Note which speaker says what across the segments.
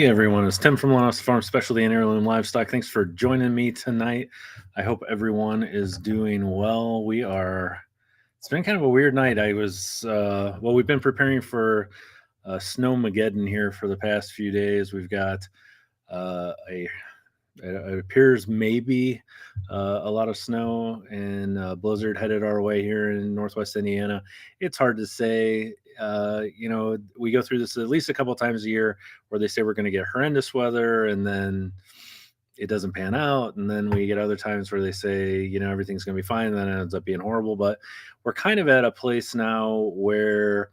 Speaker 1: Hey everyone, it's Tim from Linessa Farms, Specialty and Heirloom Livestock. Thanks for joining me tonight. I hope everyone is doing well. It's been kind of a weird night. We've been preparing for Snowmageddon here for the past few days. We've got it appears maybe a lot of snow and blizzard headed our way here in Northwest Indiana. It's hard to say. We go through this at least a couple of times a year where they say we're going to get horrendous weather and then it doesn't pan out. And then we get other times where they say, everything's going to be fine. And then it ends up being horrible. But we're kind of at a place now where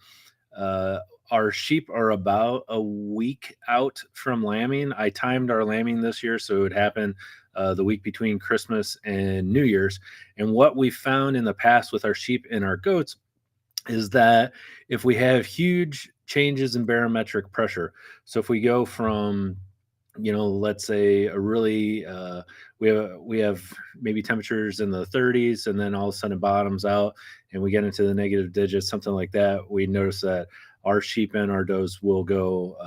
Speaker 1: our sheep are about a week out from lambing. I timed our lambing this year, so it would happen the week between Christmas and New Year's. And what we found in the past with our sheep and our goats is that if we have huge changes in barometric pressure, so if we go from let's say a really we have maybe temperatures in the 30s and then all of a sudden it bottoms out and we get into the negative digits, something like that, we notice that our sheep and our does will go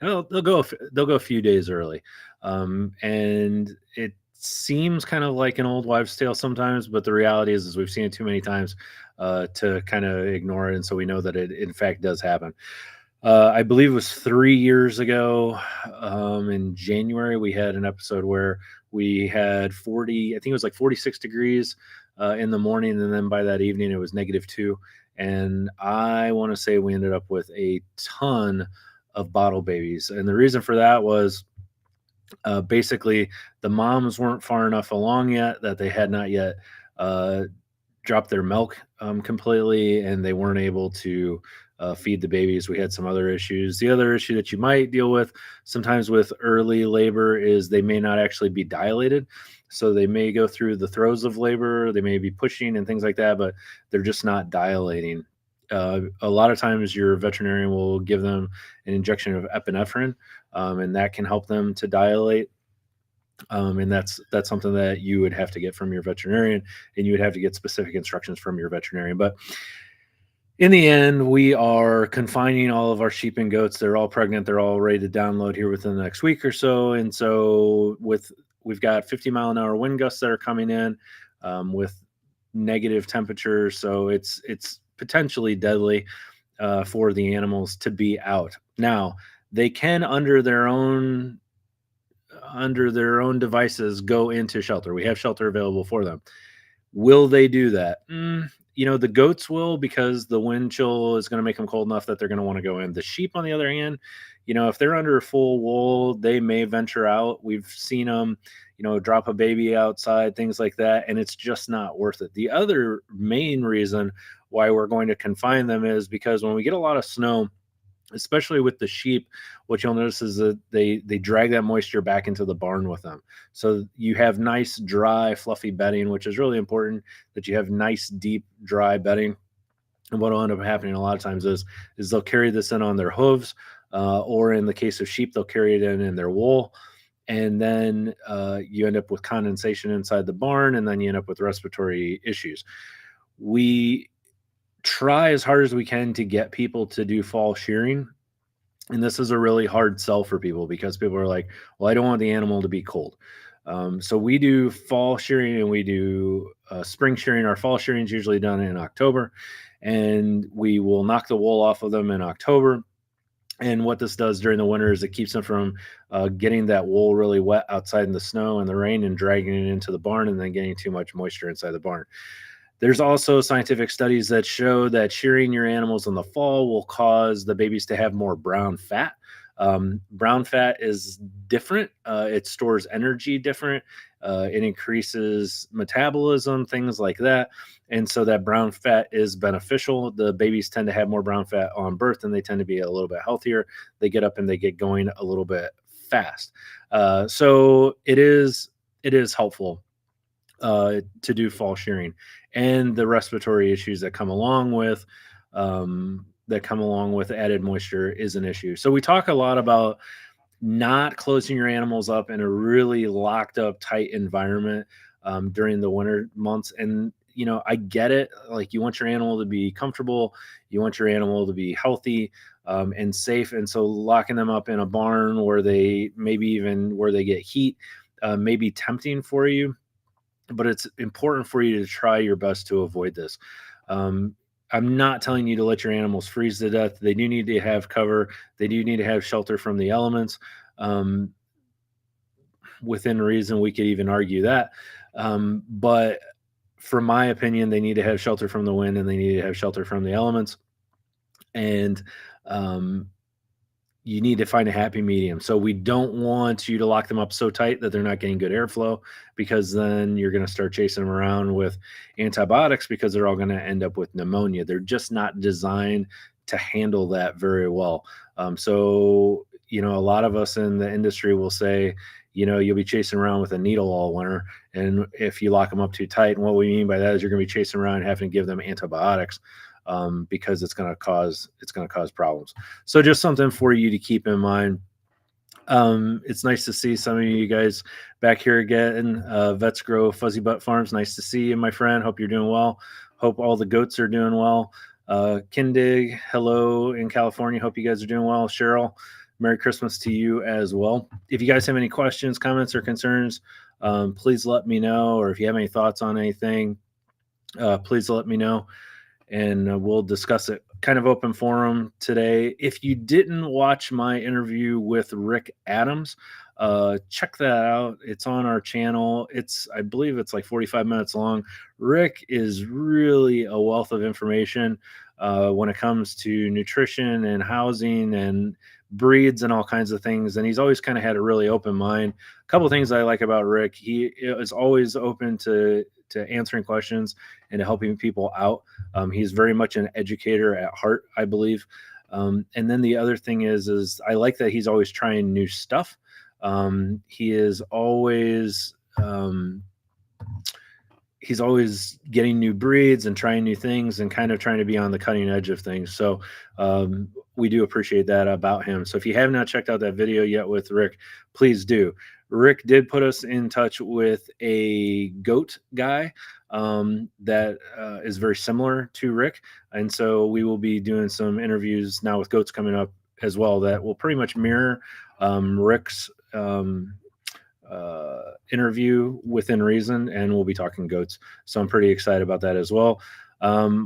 Speaker 1: they'll go a few days early, and it seems kind of like an old wives' tale sometimes, but the reality is we've seen it too many times to kind of ignore it, and so we know that it in fact does happen. I believe it was 3 years ago, in January, we had an episode where we had 40, I think it was like 46 degrees in the morning, and then by that evening it was -2. And I want to say we ended up with a ton of bottle babies. And the reason for that was basically the moms weren't far enough along yet that they had not yet dropped their milk completely, and they weren't able to feed the babies. We had some other issues. The other issue that you might deal with sometimes with early labor is they may not actually be dilated. So they may go through the throes of labor, they may be pushing and things like that, but they're just not dilating. A lot of times your veterinarian will give them an injection of epinephrine, and that can help them to dilate. And that's something that you would have to get from your veterinarian, and you would have to get specific instructions from your veterinarian. But in the end, we are confining all of our sheep and goats. They're all pregnant. They're all ready to download here within the next week or so. And so we've got 50-mile-an-hour wind gusts that are coming in with negative temperatures. So it's potentially deadly for the animals to be out. Now, they can, under their own devices, go into shelter. We have shelter available for them. Will they do that? The goats will, because the wind chill is going to make them cold enough that they're going to want to go in. The sheep, on the other hand, if they're under full wool, they may venture out. We've seen them, drop a baby outside, things like that, and it's just not worth it. The other main reason why we're going to confine them is because when we get a lot of snow, especially with the sheep, what you'll notice is that they drag that moisture back into the barn with them. So you have nice, dry, fluffy bedding, which is really important, that you have nice, deep, dry bedding. And what will end up happening a lot of times is they'll carry this in on their hooves, or in the case of sheep, they'll carry it in their wool. And then you end up with condensation inside the barn, and then you end up with respiratory issues. We try as hard as we can to get people to do fall shearing. And this is a really hard sell for people because people are like, well, I don't want the animal to be cold. So we do fall shearing and we do spring shearing. Our fall shearing is usually done in October, and we will knock the wool off of them in October. And what this does during the winter is it keeps them from getting that wool really wet outside in the snow and the rain and dragging it into the barn and then getting too much moisture inside the barn. There's also scientific studies that show that shearing your animals in the fall will cause the babies to have more brown fat. Brown fat is different. It stores energy different. It increases metabolism, things like that. And so that brown fat is beneficial. The babies tend to have more brown fat on birth, and they tend to be a little bit healthier. They get up and they get going a little bit fast. So it is helpful to do fall shearing, and the respiratory issues that come along with added moisture is an issue. So we talk a lot about not closing your animals up in a really locked up, tight environment during the winter months. And I get it. Like, you want your animal to be comfortable, you want your animal to be healthy, and safe. And so locking them up in a barn where they maybe even where they get heat may be tempting for you, but it's important for you to try your best to avoid this. Um, I'm not telling you to let your animals freeze to death. They do need to have cover. They do need to have shelter from the elements. Um, Within reason, we could even argue that. But from my opinion, they need to have shelter from the wind and they need to have shelter from the elements. And um, you need to find a happy medium. So we don't want you to lock them up so tight that they're not getting good airflow, because then you're going to start chasing them around with antibiotics because they're all going to end up with pneumonia. They're just not designed to handle that very well. So, a lot of us in the industry will say, you'll be chasing around with a needle all winter. And if you lock them up too tight, and what we mean by that is you're going to be chasing around and having to give them antibiotics, because it's going to cause problems. So just something for you to keep in mind. It's nice to see some of you guys back here again. Vets Grow Fuzzy Butt Farms. Nice to see you, my friend. Hope you're doing well. Hope all the goats are doing well. Kindig, hello in California. Hope you guys are doing well. Cheryl, Merry Christmas to you as well. If you guys have any questions, comments, or concerns, please let me know. Or if you have any thoughts on anything, please let me know, and we'll discuss it. Kind of open forum today. If you didn't watch my interview with Rick Adams, check that out. It's on our channel. I believe it's like 45 minutes long. Rick is really a wealth of information when it comes to nutrition and housing and breeds and all kinds of things. And he's always kind of had a really open mind. A couple of things I like about Rick: he is always open to answering questions and to helping people out. He's very much an educator at heart, I believe. And then the other thing is I like that he's always trying new stuff. He is always he's always getting new breeds and trying new things and kind of trying to be on the cutting edge of things. So we do appreciate that about him. So if you have not checked out that video yet with Rick, please do. Rick did put us in touch with a goat guy that is very similar to Rick. And so we will be doing some interviews now with goats coming up as well that will pretty much mirror Rick's interview within reason, and we'll be talking goats. So I'm pretty excited about that as well.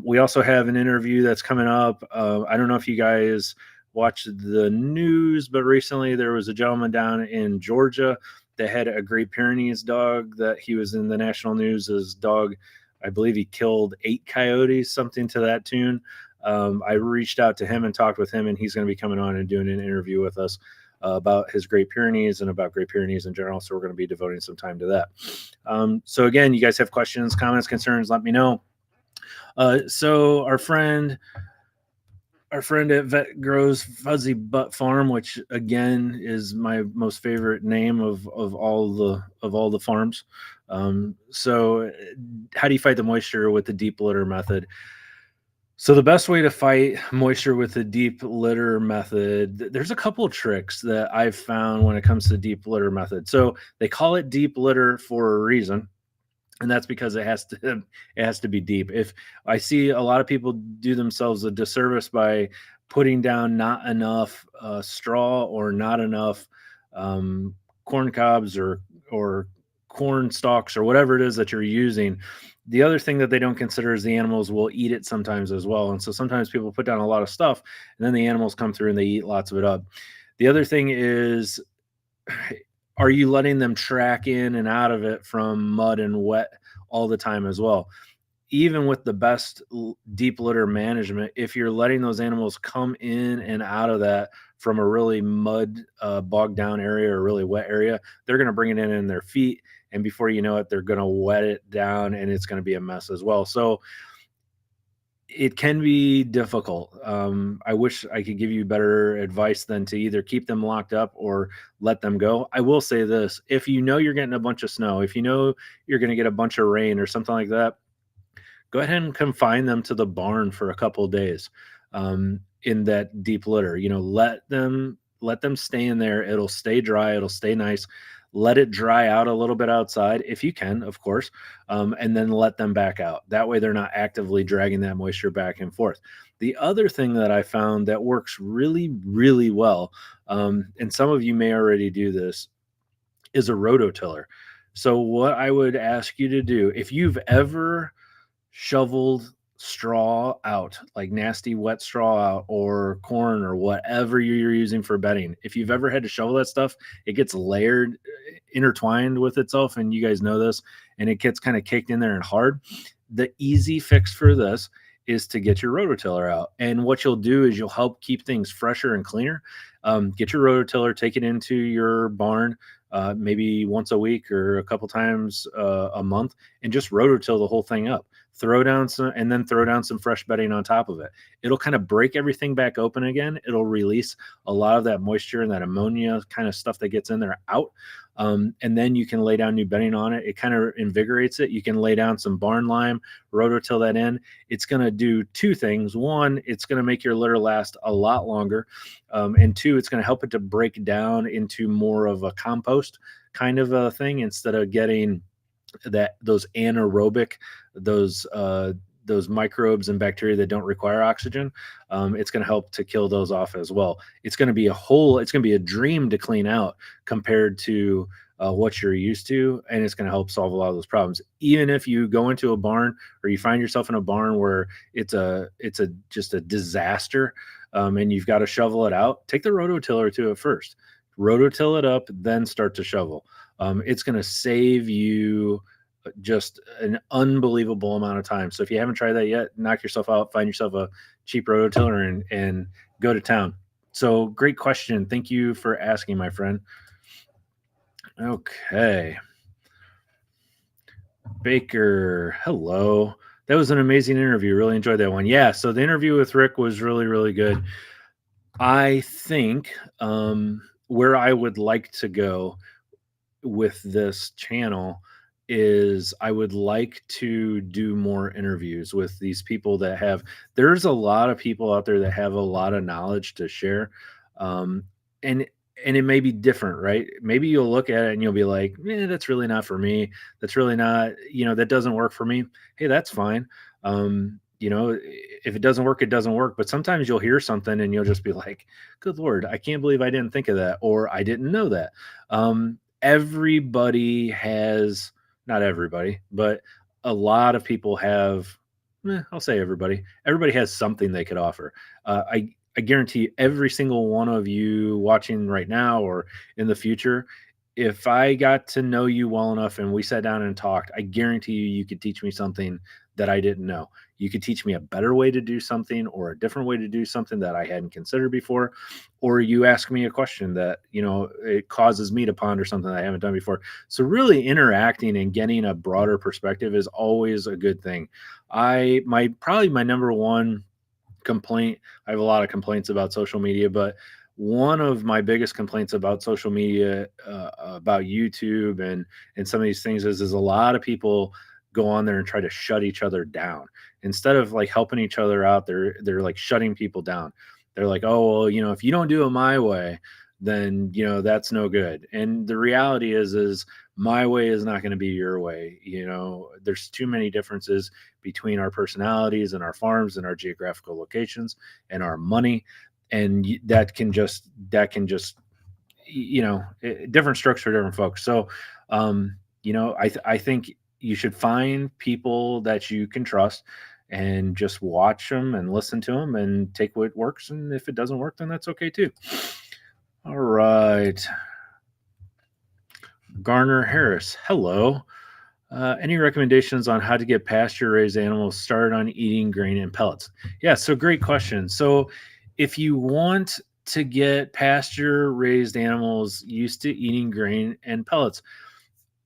Speaker 1: We also have an interview that's coming up. I don't know if you guys watched the news, but recently there was a gentleman down in Georgia that had a Great Pyrenees dog that he was in the national news. His dog, I believe he killed 8 coyotes, something to that tune. I reached out to him and talked with him, and he's going to be coming on and doing an interview with us about his Great Pyrenees and about Great Pyrenees in general. So we're going to be devoting some time to that. So again, you guys have questions, comments, concerns, let me know. So our friend at Vet Grows Fuzzy Butt Farm, which again is my most favorite name of all the farms. So how do you fight the moisture with the deep litter method? So the best way to fight moisture with the deep litter method, there's a couple of tricks that I've found when it comes to deep litter method. So they call it deep litter for a reason, and that's because it has to be deep. If I see a lot of people do themselves a disservice by putting down not enough straw or not enough corn cobs or corn stalks or whatever it is that you're using. The other thing that they don't consider is the animals will eat it sometimes as well. And so sometimes people put down a lot of stuff and then the animals come through and they eat lots of it up. The other thing is, are you letting them track in and out of it from mud and wet all the time as well? Even with the best deep litter management, if you're letting those animals come in and out of that from a really mud bogged down area or a really wet area, they're going to bring it in their feet. And before you know it, they're going to wet it down and it's going to be a mess as well. So it can be difficult. I wish I could give you better advice than to either keep them locked up or let them go. I will say this: if you know you're getting a bunch of snow, if you know you're going to get a bunch of rain or something like that, go ahead and confine them to the barn for a couple of days in that deep litter. Let them stay in there. It'll stay dry. It'll stay nice. let it dry out a little bit outside if you can, of course, and then let them back out. That way they're not actively dragging that moisture back and forth. The other thing that I found that works really, really well, and some of you may already do this, is a rototiller. So what I would ask you to do, if you've ever shoveled straw out, like nasty wet straw out, or corn or whatever you're using for bedding, if you've ever had to shovel that stuff, it gets layered, intertwined with itself, and you guys know this, and it gets kind of caked in there and hard. The easy fix for this is to get your rototiller out. And what you'll do is you'll help keep things fresher and cleaner. Get your rototiller, take it into your barn, maybe once a week or a couple times a month, and just rototill the whole thing up. Throw down some, and then throw down some fresh bedding on top of it. It'll kind of break everything back open again. It'll release a lot of that moisture and that ammonia kind of stuff that gets in there out. And then you can lay down new bedding on it. It kind of invigorates it. You can lay down some barn lime, rototill that in. It's going to do two things. One, it's going to make your litter last a lot longer. And two, it's going to help it to break down into more of a compost kind of a thing, instead of getting those anaerobic, those microbes and bacteria that don't require oxygen. It's going to help to kill those off as well. It's going to be a dream to clean out compared to what you're used to, and it's going to help solve a lot of those problems. Even if you go into a barn, or you find yourself in a barn where it's just a disaster, and you've got to shovel it out, take the rototiller to it first. Rototill it up, then start to shovel. It's going to save you just an unbelievable amount of time. So if you haven't tried that yet, knock yourself out, find yourself a cheap rototiller, and go to town. So great question. Thank you for asking, my friend. Okay. Baker, hello. That was an amazing interview. Really enjoyed that one. Yeah. So the interview with Rick was really, really good. I think where I would like to go with this channel is I would like to do more interviews with these people there's a lot of people out there that have a lot of knowledge to share. And it may be different, right? Maybe you'll look at it and you'll be like, that's really not for me. That's really not, that doesn't work for me. Hey, that's fine. If it doesn't work, it doesn't work. But sometimes you'll hear something and you'll just be like, good Lord, I can't believe I didn't think of that, or I didn't know that. Everybody has, not everybody, but a lot of people have, I'll say everybody has something they could offer. I guarantee every single one of you watching right now or in the future, if I got to know you well enough and we sat down and talked, I guarantee you could teach me something that I didn't know. You could teach me a better way to do something, or a different way to do something that I hadn't considered before, or you ask me a question that, it causes me to ponder something that I haven't done before. So really interacting and getting a broader perspective is always a good thing. Probably my number one complaint, I have a lot of complaints about social media, but one of my biggest complaints about social media, about YouTube and some of these things is a lot of people go on there and try to shut each other down instead of like helping each other out. They're like shutting people down. They're like, oh, well, if you don't do it my way, then that's no good. And the reality is my way is not going to be your way. There's too many differences between our personalities and our farms and our geographical locations and our money, and that can just different strokes for different folks. So I think you should find people that you can trust and just watch them and listen to them and take what works, and if it doesn't work, then that's okay too. All right. Garner Harris, hello. Any recommendations on how to get pasture-raised animals started on eating grain and pellets? Yeah, so great question. So if you want to get pasture-raised animals used to eating grain and pellets,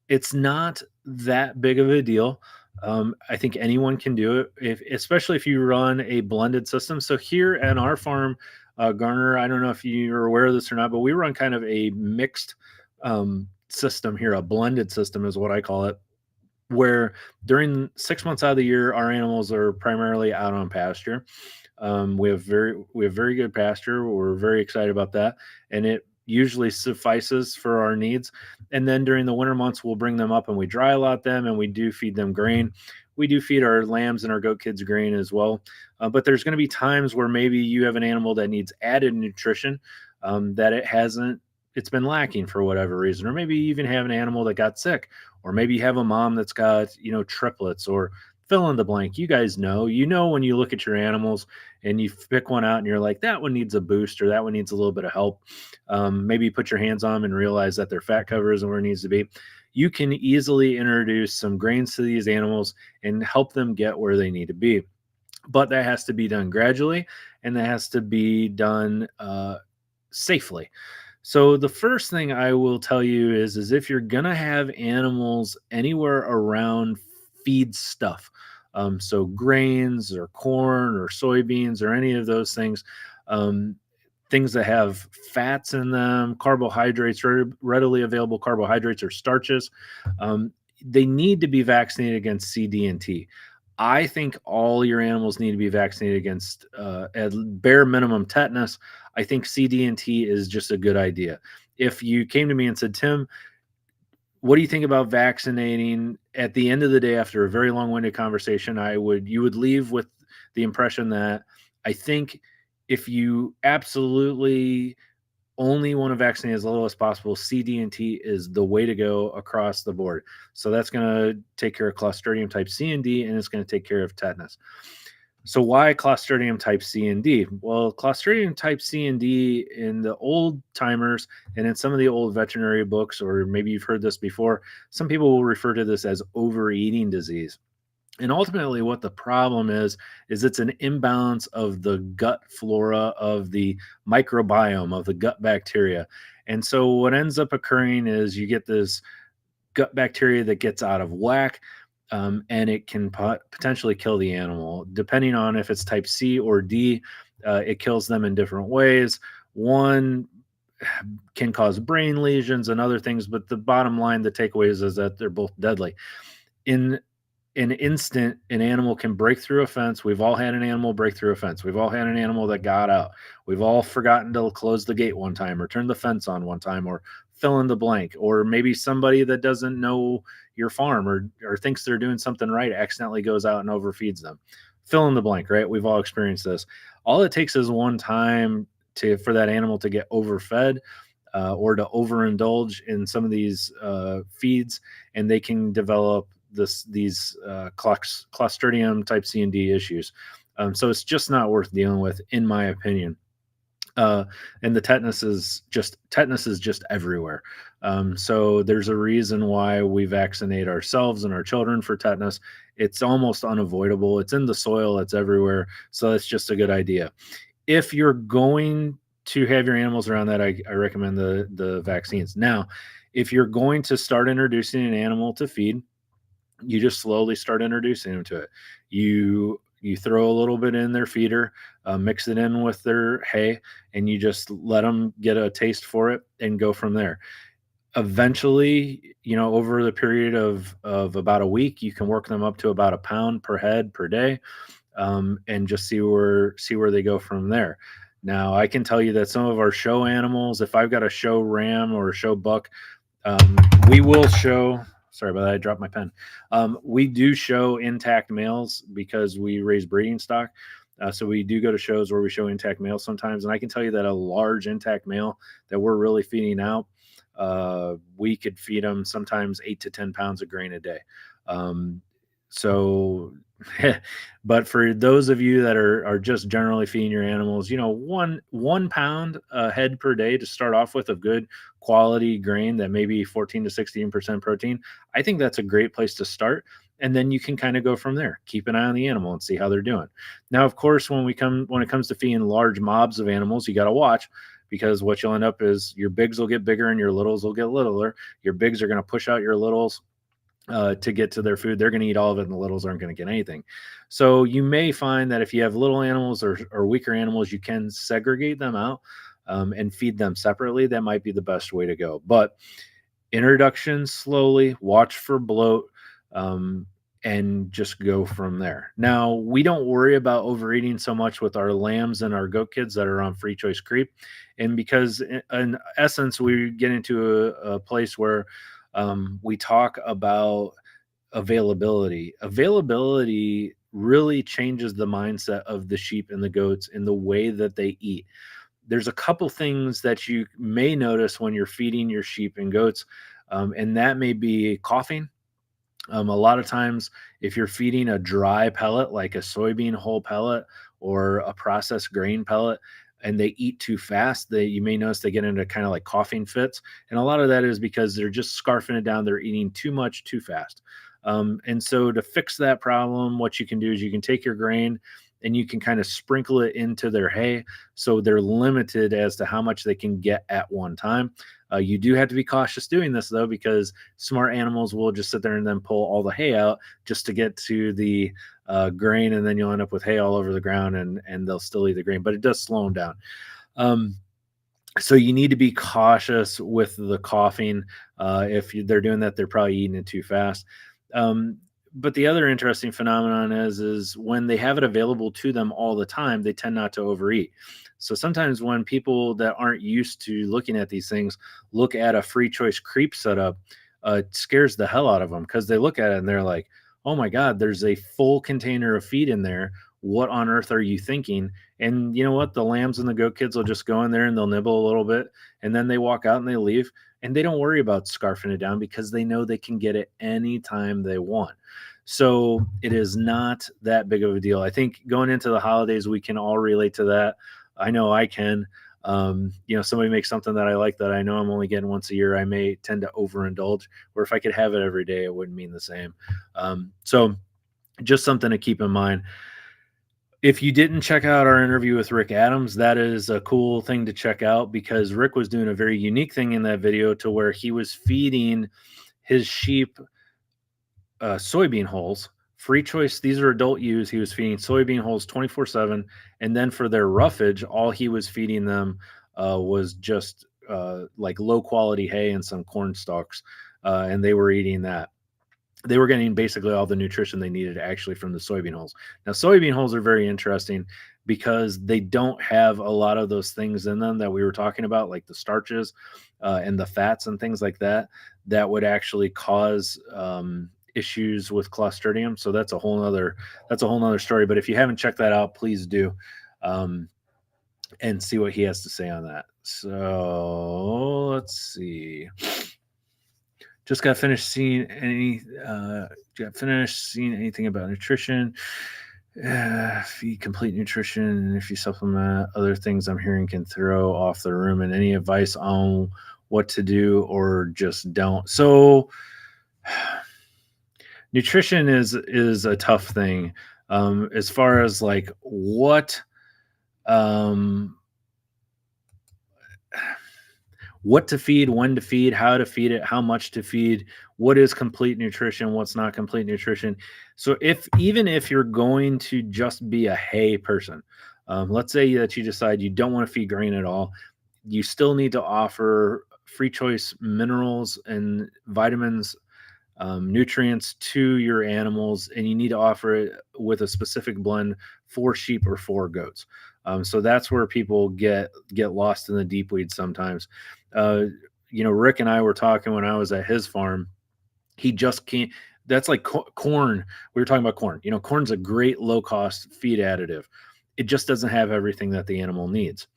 Speaker 1: it's not that big of a deal. I think anyone can do it, especially if you run a blended system. So here at our farm, Garner, I don't know if you're aware of this or not, but we run kind of a mixed system here. A blended system is what I call it, where during 6 months out of the year, our animals are primarily out on pasture. We have very good pasture. We're very excited about that. And usually suffices for our needs. And then during the winter months, we'll bring them up and we dry lot them and we do feed them grain. We do feed our lambs and our goat kids grain as well. But there's going to be times where maybe you have an animal that needs added nutrition, that it's been lacking for whatever reason. Or maybe you even have an animal that got sick, or maybe you have a mom that's got, triplets, or fill in the blank. You know, when you look at your animals and you pick one out and you're like, that one needs a boost, or that one needs a little bit of help. Maybe you put your hands on them and realize that their fat cover isn't where it needs to be. You can easily introduce some grains to these animals and help them get where they need to be. But that has to be done gradually, and that has to be done safely. So the first thing I will tell you is if you're gonna have animals anywhere around feed stuff, so grains or corn or soybeans or any of those things, um, things that have fats in them, carbohydrates, readily available carbohydrates or starches, um, they need to be vaccinated against C, D, and T. I think all your animals need to be vaccinated against, at bare minimum, tetanus. I think CD&T is just a good idea. If you came to me and said, Tim, what do you think about vaccinating? At the end of the day, after a very long-winded conversation, you would leave with the impression that I think if you absolutely only want to vaccinate as little as possible, CD&T is the way to go across the board. So that's going to take care of Clostridium type C and D, and it's going to take care of tetanus. So why Clostridium type C and D? Well, Clostridium type C and D in the old timers and in some of the old veterinary books, or maybe you've heard this before, some people will refer to this as overeating disease. And ultimately, what the problem is it's an imbalance of the gut flora, of the microbiome, of the gut bacteria. And so what ends up occurring is you get this gut bacteria that gets out of whack, and it can potentially kill the animal. Depending on if it's type C or D, it kills them in different ways. One can cause brain lesions and other things, but the bottom line, the takeaway is that they're both deadly. In an instant, an animal can break through a fence. We've all had an animal break through a fence. We've all had an animal that got out. We've all forgotten to close the gate one time, or turn the fence on one time, or fill in the blank. Or maybe somebody that doesn't know your farm, or thinks they're doing something right, accidentally goes out and overfeeds them. Fill in the blank, right? We've all experienced this. All it takes is one time for that animal to get overfed, or to overindulge in some of these feeds, and they can develop these Clostridium type C and D issues. So it's just not worth dealing with, in my opinion. And the tetanus is just everywhere. So there's a reason why we vaccinate ourselves and our children for tetanus. It's almost unavoidable. It's in the soil. It's everywhere. So it's just a good idea. If you're going to have your animals around that, I recommend the vaccines. Now, if you're going to start introducing an animal to feed, you just slowly start introducing them to it. You throw a little bit in their feeder, mix it in with their hay, and you just let them get a taste for it and go from there. Eventually, over the period of about a week, you can work them up to about a pound per head per day, and just see where they go from there. Now, I can tell you that some of our show animals, if I've got a show ram or a show buck, we will show. Sorry about that. I dropped my pen. We do show intact males because we raise breeding stock. So we do go to shows where we show intact males sometimes. And I can tell you that a large intact male that we're really feeding out, we could feed them sometimes 8 to 10 pounds of grain a day. So, but for those of you that are just generally feeding your animals, 1 pound a head per day to start off with of good quality grain that may be 14 to 16% protein, I think that's a great place to start. And then you can kind of go from there. Keep an eye on the animal and see how they're doing. Now, of course, when it comes to feeding large mobs of animals, you got to watch, because what you'll end up is your bigs will get bigger and your littles will get littler. Your bigs are going to push out your littles to get to their food. They're going to eat all of it, and the littles aren't going to get anything. So you may find that if you have little animals or weaker animals, you can segregate them out, and feed them separately. That might be the best way to go. But introduction slowly, watch for bloat. and just go from there. Now, we don't worry about overeating so much with our lambs and our goat kids that are on free choice creep. And because, in essence, we get into a place where we talk about availability. Availability really changes the mindset of the sheep and the goats in the way that they eat. There's a couple things that you may notice when you're feeding your sheep and goats, and that may be coughing. A lot of times, if you're feeding a dry pellet like a soybean hull pellet or a processed grain pellet, and they eat too fast, you may notice they get into kind of like coughing fits, and a lot of that is because they're just scarfing it down. They're eating too much too fast. And so, to fix that problem, what you can do is you can take your grain and you can kind of sprinkle it into their hay, so they're limited as to how much they can get at one time. You do have to be cautious doing this though, because smart animals will just sit there and then pull all the hay out just to get to the grain, and then you'll end up with hay all over the ground, and they'll still eat the grain, but it does slow them down. Um, so you need to be cautious with the coughing. If they're doing that, they're probably eating it too fast. Um, but the other interesting phenomenon is when they have it available to them all the time, they tend not to overeat. So sometimes when people that aren't used to looking at these things look at a free choice creep setup, it scares the hell out of them, because they look at it and they're like, "Oh my God, there's a full container of feed in there. What on earth are you thinking?" And you know what? The lambs and the goat kids will just go in there and they'll nibble a little bit, and then they walk out and they leave, and they don't worry about scarfing it down because they know they can get it anytime they want. So it is not that big of a deal. I think going into the holidays, we can all relate to that. I know I can. Somebody makes something that I like that I know I'm only getting once a year, I may tend to overindulge. Where if I could have it every day, it wouldn't mean the same. So just something to keep in mind. If you didn't check out our interview with Rick Adams, that is a cool thing to check out, because Rick was doing a very unique thing in that video, to where he was feeding his sheep soybean hulls, free choice. These are adult ewes. He was feeding soybean hulls 24/7. And then for their roughage, all he was feeding them was just like low quality hay and some corn stalks. And they were eating that. They were getting basically all the nutrition they needed actually from the soybean hulls. Now, soybean hulls are very interesting because they don't have a lot of those things in them that we were talking about, like the starches and the fats and things like that, that would actually cause issues with Clostridium. So that's a whole nother story. But if you haven't checked that out, please do, and see what he has to say on that. So let's see. Just got finished seeing anything about nutrition. Feed complete nutrition, and if you supplement, other things I'm hearing can throw off the room. And any advice on what to do or just don't? So nutrition is a tough thing, as far as like what to feed, when to feed, how to feed it, how much to feed, what is complete nutrition, what's not complete nutrition. So even if you're going to just be a hay person, let's say that you decide you don't want to feed grain at all, you still need to offer free choice minerals and vitamins, nutrients to your animals, and you need to offer it with a specific blend for sheep or for goats. So that's where people get lost in the deep weeds sometimes. Rick and I were talking when I was at his farm. He just can't. That's like corn. We were talking about corn. Corn's a great low cost feed additive. It just doesn't have everything that the animal needs.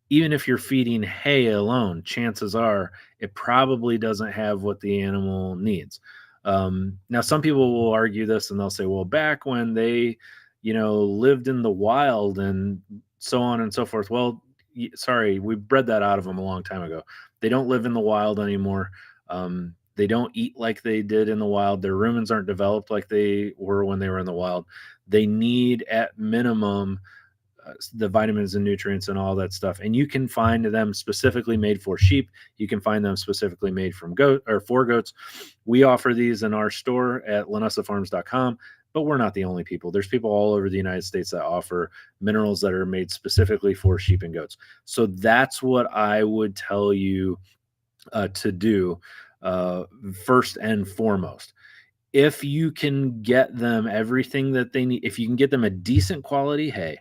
Speaker 1: Even if you're feeding hay alone, chances are it probably doesn't have what the animal needs. Now, some people will argue this and they'll say, well, back when they, lived in the wild and so on and so forth. Well, sorry, we bred that out of them a long time ago. They don't live in the wild anymore. They don't eat like they did in the wild. Their rumens aren't developed like they were when they were in the wild. They need at minimum the vitamins and nutrients and all that stuff. And you can find them specifically made for sheep. You can find them specifically made from goat or for goats. We offer these in our store at linessafarms.com, but we're not the only people. There's people all over the United States that offer minerals that are made specifically for sheep and goats. So that's what I would tell you to do first and foremost. if you can get them everything that they need, if you can get them a decent quality hay,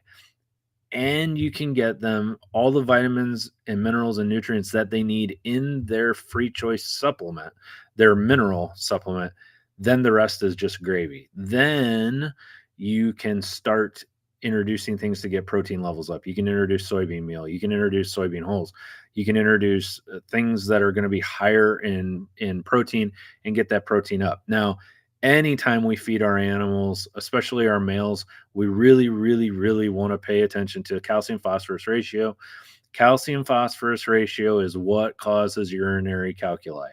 Speaker 1: and you can get them all the vitamins and minerals and nutrients that they need in their free choice supplement, their mineral supplement, then the rest is just gravy. Then you can start introducing things to get protein levels up. You can introduce soybean meal, you can introduce soybean hulls, you can introduce things that are going to be higher in protein and get that protein up. Now, anytime we feed our animals, especially our males, we really, really, really want to pay attention to calcium phosphorus ratio. Calcium phosphorus ratio is what causes urinary calculi,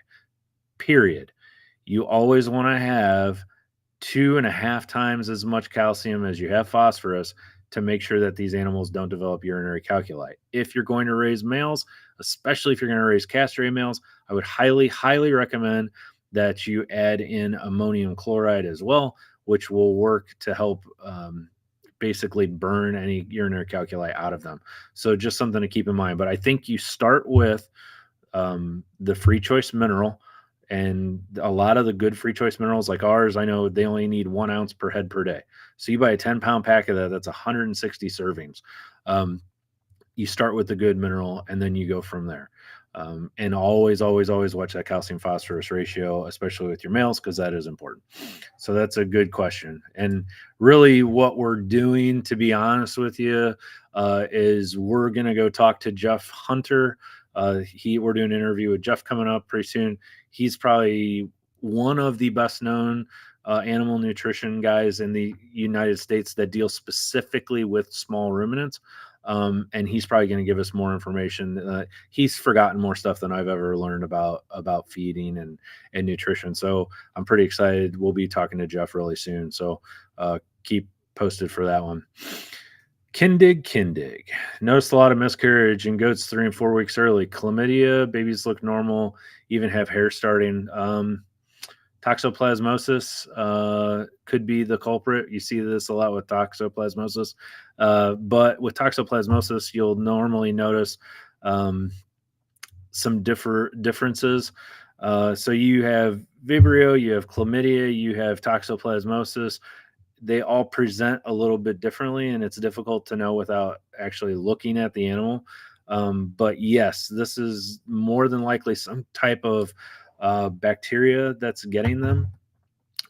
Speaker 1: period. You always want to have 2.5 times as much calcium as you have phosphorus to make sure that these animals don't develop urinary calculi. If you're going to raise males, especially if you're going to raise castrated males, I would highly, highly recommend that you add in ammonium chloride as well, which will work to help basically burn any urinary calculi out of them. So just something to keep in mind. But I think you start with the free choice mineral, and a lot of the good free choice minerals like ours, I know they only need 1 ounce per head per day. So you buy a 10-pound pack of that, that's 160 servings. You start with the good mineral and then you go from there. And always, always, always watch that calcium phosphorus ratio, especially with your males, because that is important. So that's a good question. And really what we're doing, to be honest with you, is we're going to go talk to Jeff Hunter. We're doing an interview with Jeff coming up pretty soon. He's probably one of the best known animal nutrition guys in the United States that deals specifically with small ruminants. And he's probably going to give us more information. He's forgotten more stuff than I've ever learned about feeding and nutrition. So I'm pretty excited. We'll be talking to Jeff really soon. So keep posted for that one. Kindig. Noticed a lot of miscarriage in goats 3 and 4 weeks early. Chlamydia, babies look normal, even have hair starting. Toxoplasmosis could be the culprit. You see this a lot with toxoplasmosis. But with toxoplasmosis, you'll normally notice some differences. So you have Vibrio, you have chlamydia, you have toxoplasmosis. They all present a little bit differently, and it's difficult to know without actually looking at the animal. But yes, this is more than likely some type of bacteria that's getting them.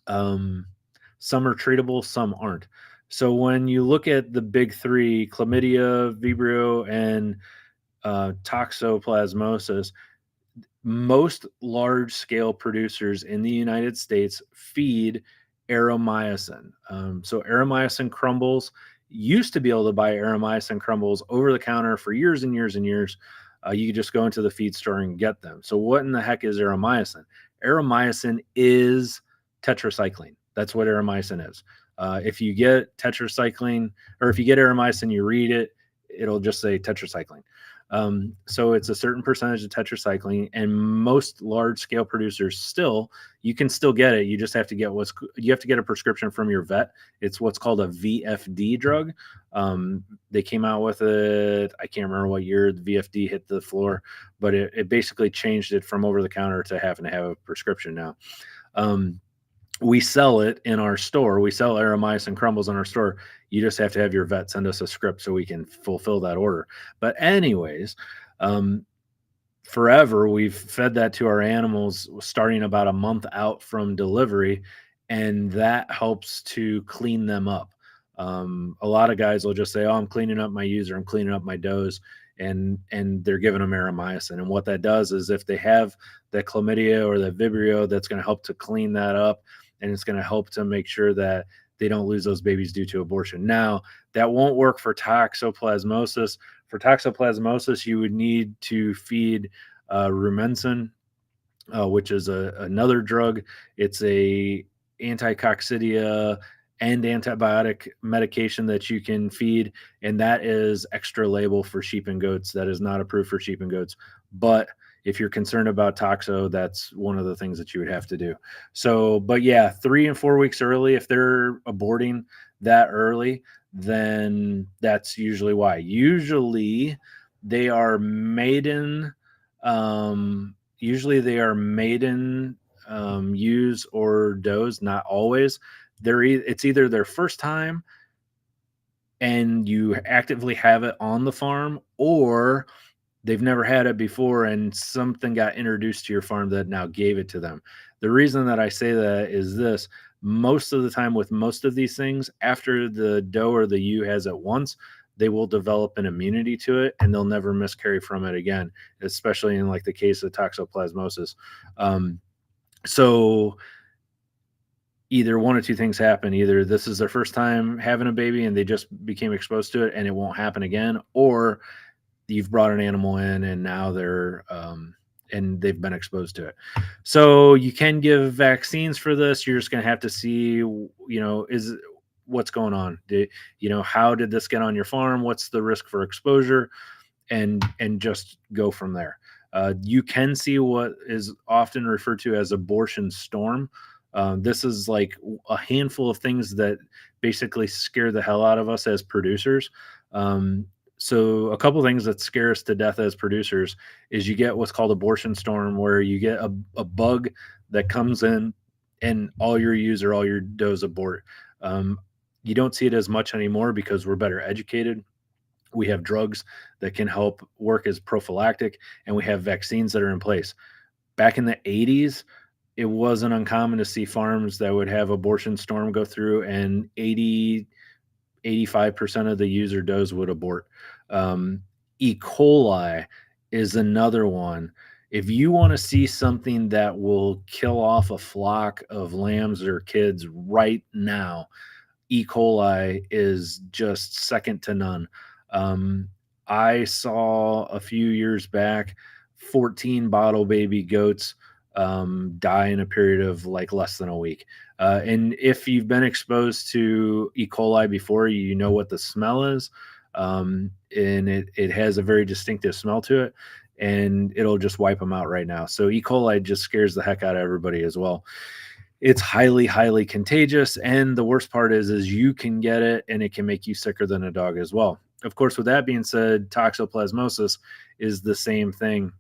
Speaker 1: Some are treatable, some aren't. So when you look at the big three, chlamydia, Vibrio, and toxoplasmosis, most large-scale producers in the United States feed aromycin. So aromycin crumbles, used to be able to buy aromycin crumbles over the counter for years and years and years. You could just go into the feed store and get them. So what in the heck is aromycin? Aromycin is tetracycline. That's what aromycin is. If you get tetracycline, or if you get aromycin, you read it, it'll just say tetracycline. So it's a certain percentage of tetracycline, and most large scale producers you can still get it. You just have to get a prescription from your vet. It's what's called a VFD drug. They came out with it. I can't remember what year the VFD hit the floor, but it basically changed it from over the counter to having to have a prescription now. We sell it in our store. We sell aromycin crumbles in our store. You just have to have your vet send us a script so we can fulfill that order. But anyways, forever we've fed that to our animals starting about a month out from delivery, and that helps to clean them up. A lot of guys will just say, "Oh, I'm cleaning up my user, I'm cleaning up my does," and they're giving them aromycin. And what that does is, if they have the chlamydia or the Vibrio, that's going to help to clean that up, and it's going to help to make sure that they don't lose those babies due to abortion. Now, that won't work for toxoplasmosis. For toxoplasmosis, you would need to feed rumensin, which is another drug. It's a anti-coccidia and antibiotic medication that you can feed, and that is extra label for sheep and goats. That is not approved for sheep and goats. But if you're concerned about toxo, that's one of the things that you would have to do. So, but yeah, 3 and 4 weeks early, if they're aborting that early, then that's usually why. Usually they are maiden ewes or does, not always. It's either their first time and you actively have it on the farm, or they've never had it before and something got introduced to your farm that now gave it to them. The reason that I say that is this: most of the time with most of these things, after the doe or the ewe has it once, they will develop an immunity to it and they'll never miscarry from it again, especially in like the case of toxoplasmosis. So either one or two things happen. Either this is their first time having a baby and they just became exposed to it and it won't happen again, or you've brought an animal in and now and they've been exposed to it. So you can give vaccines for this. You're just going to have to see, is what's going on. How did this get on your farm? What's the risk for exposure? And just go from there. You can see what is often referred to as abortion storm. This is like a handful of things that basically scare the hell out of us as producers. So a couple things that scare us to death as producers is you get what's called abortion storm, where you get a bug that comes in and all your ewes or all your does abort. You don't see it as much anymore because we're better educated. We have drugs that can help work as prophylactic, and we have vaccines that are in place. Back in the 80s, it wasn't uncommon to see farms that would have abortion storm go through and 85% of the user does would abort. E. coli is another one. If you want to see something that will kill off a flock of lambs or kids right now, E. coli is just second to none. I saw a few years back 14 bottle baby goats die in a period of like less than a week. And if you've been exposed to E. coli before, you know what the smell is. And it has a very distinctive smell to it, and it'll just wipe them out right now. So E. coli just scares the heck out of everybody as well. It's highly, highly contagious. And the worst part is you can get it and it can make you sicker than a dog as well. Of course, with that being said, toxoplasmosis is the same thing.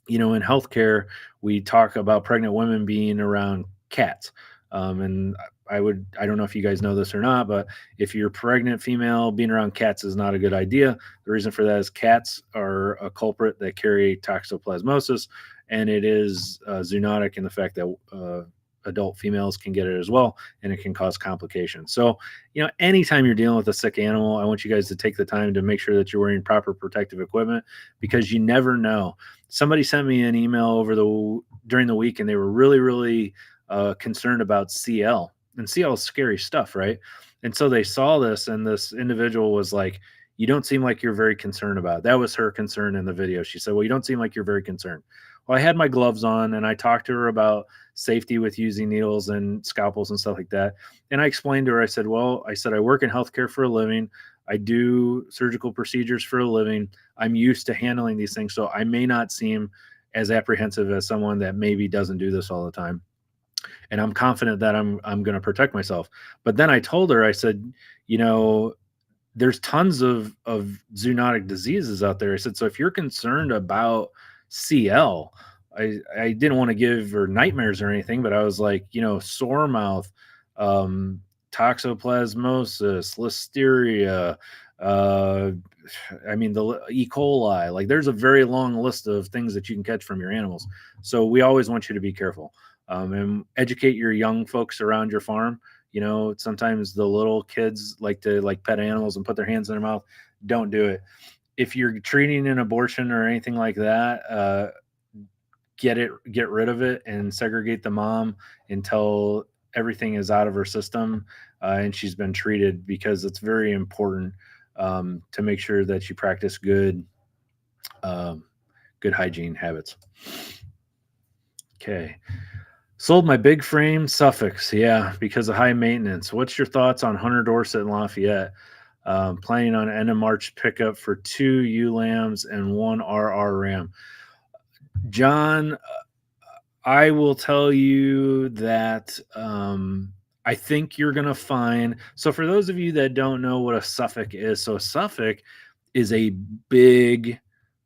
Speaker 1: In healthcare, we talk about pregnant women being around cats. And I don't know if you guys know this or not, but if you're a pregnant female, being around cats is not a good idea. The reason for that is cats are a culprit that carry toxoplasmosis, and it is zoonotic in the fact that adult females can get it as well, and it can cause complications. So, anytime you're dealing with a sick animal, I want you guys to take the time to make sure that you're wearing proper protective equipment, because you never know. Somebody sent me an email during the week, and they were really, really concerned about CL, and CL is scary stuff, right? And so they saw this, and this individual was like, "You don't seem like you're very concerned about it." That was her concern in the video. She said, "Well, you don't seem like you're very concerned." Well, I had my gloves on and I talked to her about safety with using needles and scalpels and stuff like that. And I explained to her, I said, I work in healthcare for a living. I do surgical procedures for a living. I'm used to handling these things. So I may not seem as apprehensive as someone that maybe doesn't do this all the time. And I'm confident that I'm going to protect myself. But then I told her, I said, there's tons of zoonotic diseases out there. I said, so if you're concerned about CL, I didn't want to give her nightmares or anything, but I was like, sore mouth, toxoplasmosis, listeria, the E. coli, like there's a very long list of things that you can catch from your animals. So we always want you to be careful, and educate your young folks around your farm. Sometimes the little kids like to pet animals and put their hands in their mouth. Don't do it. If you're treating an abortion or anything like that, get rid of it and segregate the mom until everything is out of her system and she's been treated, because it's very important to make sure that you practice good hygiene habits. Okay. Sold my big frame Suffolks, because of high maintenance. What's your thoughts on Hunter Dorset and Lafayette? Planning on end of March pickup for 2 ewe lambs and 1 RR ram. John, I will tell you that I think you're going to find. So for those of you that don't know what a Suffolk is, so a Suffolk is a big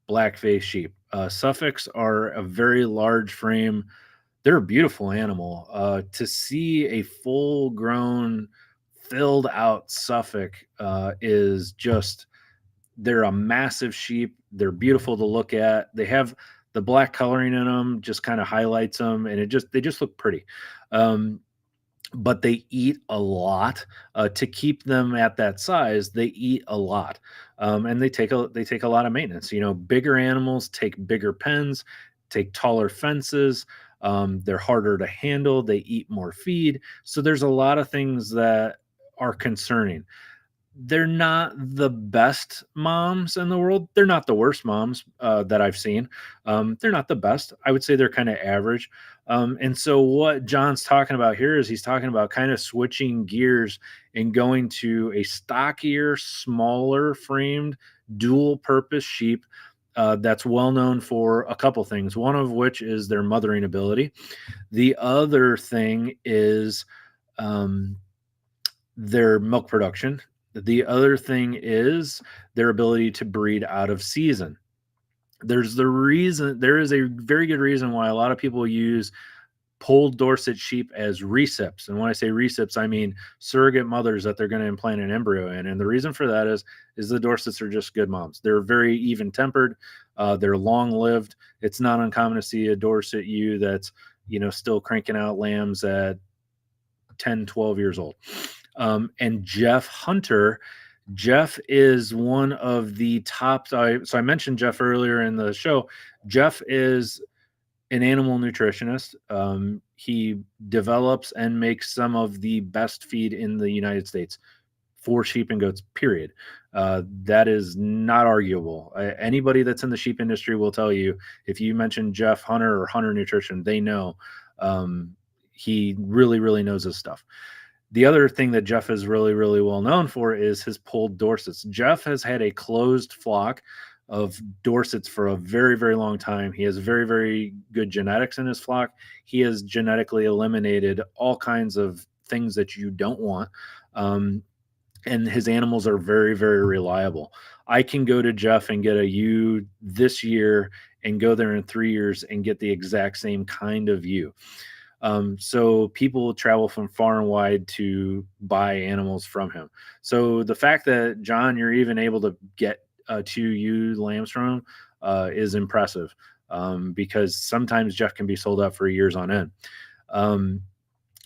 Speaker 1: black-faced sheep. Suffolks are a very large frame, they're a beautiful animal. To see a full grown, filled out Suffolk is just, they're a massive sheep. They're beautiful to look at. They have the black coloring in them, just kind of highlights them, and they just look pretty. Um, but they eat a lot. To keep them at that size, they eat a lot, and they take a lot of maintenance. You know, bigger animals take bigger pens, take taller fences. They're harder to handle. They eat more feed. So there's a lot of things that are concerning. They're not the best moms in the world. They're not the worst moms that I've seen. They're not the best. I would say they're kind of average. And so what John's talking about here is he's talking about kind of switching gears and going to a stockier, smaller framed, dual purpose sheep that's well known for a couple things. One of which is their mothering ability. The other thing is um, their milk production. The other thing is their ability to breed out of season. There is a very good reason why a lot of people use polled Dorset sheep as recips. And when I say recips, I mean surrogate mothers that they're going to implant an embryo in. And the reason for that is the Dorsets are just good moms. They're very even tempered. They're long lived. It's not uncommon to see a Dorset ewe that's, you know, still cranking out lambs at 10, 12 years old. And Jeff is one of the top. So I mentioned Jeff earlier in the show. Jeff is an animal nutritionist. He develops and makes some of the best feed in the United States for sheep and goats, period. That is not arguable. Anybody that's in the sheep industry will tell you, if you mention Jeff Hunter or Hunter Nutrition, they know. He really, really knows his stuff. The other thing that Jeff is really, really well known for is his polled Dorsets. Jeff has had a closed flock of Dorsets for a very, very long time. He has very, very good genetics in his flock. He has genetically eliminated all kinds of things that you don't want. And his animals are very, very reliable. I can go to Jeff and get a ewe this year and go there in 3 years and get the exact same kind of ewe. So people travel from far and wide to buy animals from him. So the fact that, John, you're even able to get 2 ewe lambs from him is impressive, because sometimes Jeff can be sold out for years on end.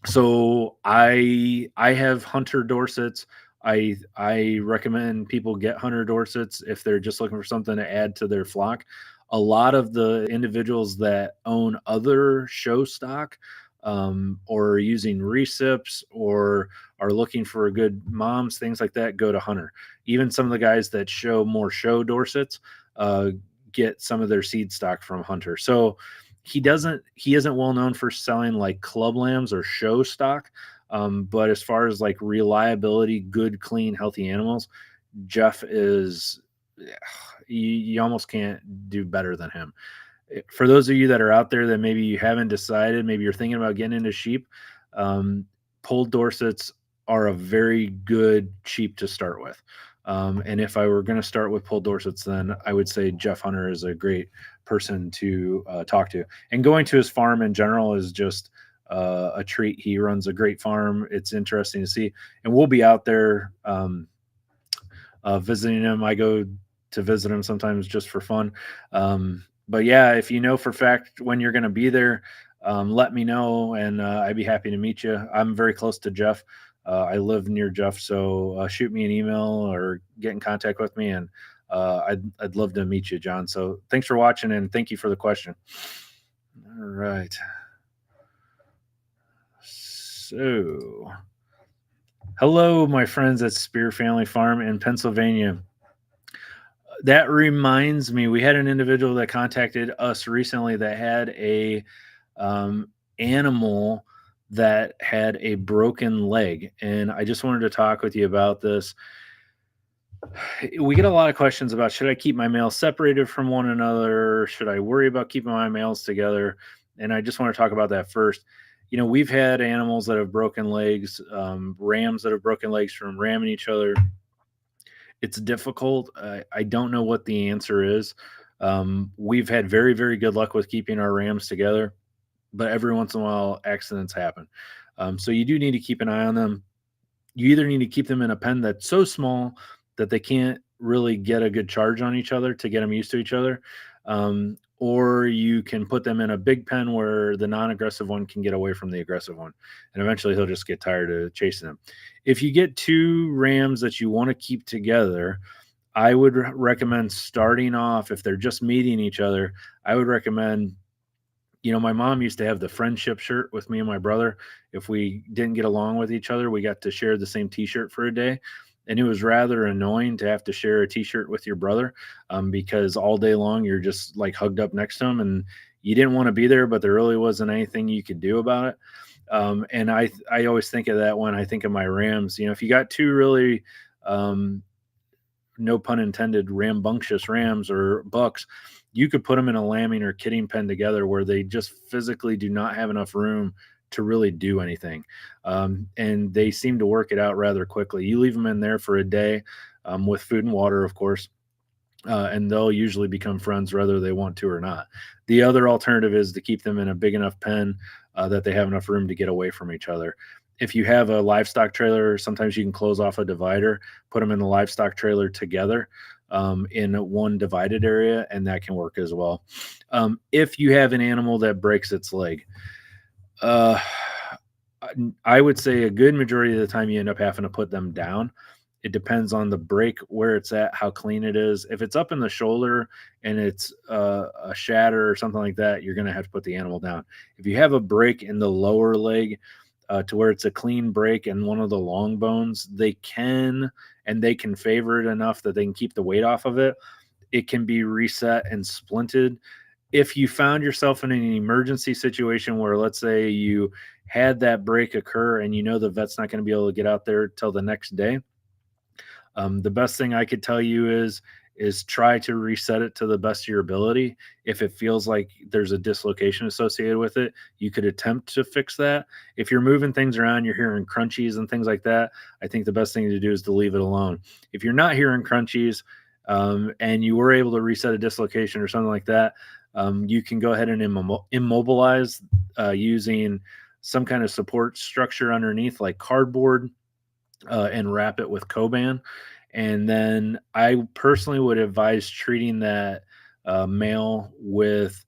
Speaker 1: So I have Hunter Dorsets. I recommend people get Hunter Dorsets if they're just looking for something to add to their flock. A lot of the individuals that own other show stock, or are using recips, or are looking for good moms, things like that, go to Hunter. Even some of the guys that show more show Dorsets get some of their seed stock from Hunter. So he isn't well known for selling like club lambs or show stock. But as far as like reliability, good, clean, healthy animals, Jeff is, you almost can't do better than him. For those of you that are out there that maybe you haven't decided, maybe you're thinking about getting into sheep, polled Dorsets are a very good sheep to start with. And if I were going to start with polled Dorsets, then I would say Jeff Hunter is a great person to talk to. And going to his farm in general is just a treat. He runs a great farm. It's interesting to see. And we'll be out there visiting him. I go to visit him sometimes just for fun. But yeah, if you know for fact when you're going to be there, let me know, and I'd be happy to meet you. I'm very close to Jeff. I live near Jeff, so shoot me an email or get in contact with me, and I'd love to meet you, John. So thanks for watching, and thank you for the question. All right. So, hello, my friends at Spear Family Farm in Pennsylvania. That reminds me, we had an individual that contacted us recently that had a animal that had a broken leg, and I just wanted to talk with you about this. We get a lot of questions about, should I keep my males separated from one another? Should I worry about keeping my males together? And I just want to talk about that first. You know, we've had animals that have broken legs, rams that have broken legs from ramming each other. It's difficult. I don't know what the answer is. We've had very, very good luck with keeping our rams together. but every once in a while accidents happen. So you do need to keep an eye on them. You either need to keep them in a pen that's so small that they can't really get a good charge on each other to get them used to each other, or you can put them in a big pen where the non-aggressive one can get away from the aggressive one, and eventually he'll just get tired of chasing them. If you get two rams that you want to keep together, I would recommend starting off, if they're just meeting each other, I would recommend, my mom used to have the friendship shirt with me and my brother. If we didn't get along with each other, we got to share the same T-shirt for a day. And it was rather annoying to have to share a T-shirt with your brother, because all day long you're just like hugged up next to him, and you didn't want to be there, but there really wasn't anything you could do about it. And I always think of that when I think of my Rams. If you got two really, no pun intended, rambunctious rams or bucks, you could put them in a lambing or kidding pen together where they just physically do not have enough room to really do anything. And they seem to work it out rather quickly. You leave them in there for a day, with food and water, of course, and they'll usually become friends whether they want to or not. The other alternative is to keep them in a big enough pen that they have enough room to get away from each other. If you have a livestock trailer, sometimes you can close off a divider, put them in the livestock trailer together, in one divided area, and that can work as well. If you have an animal that breaks its leg, uh, I would say a good majority of the time you end up having to put them down. It depends on the break, where it's at, how clean it is. If it's up in the shoulder and it's a shatter or something like that, you're going to have to put the animal down. If you have a break in the lower leg, to where it's a clean break and one of the long bones, they can favor it enough that they can keep the weight off of it. It can be reset and splinted. If you found yourself in an emergency situation where, let's say, you had that break occur and the vet's not going to be able to get out there till the next day, the best thing I could tell you is try to reset it to the best of your ability. If it feels like there's a dislocation associated with it, you could attempt to fix that. If you're moving things around, you're hearing crunchies and things like that, I think the best thing to do is to leave it alone. If you're not hearing crunchies, and you were able to reset a dislocation or something like that, you can go ahead and immobilize, using some kind of support structure underneath, like cardboard, and wrap it with Coban. And then I personally would advise treating that male with,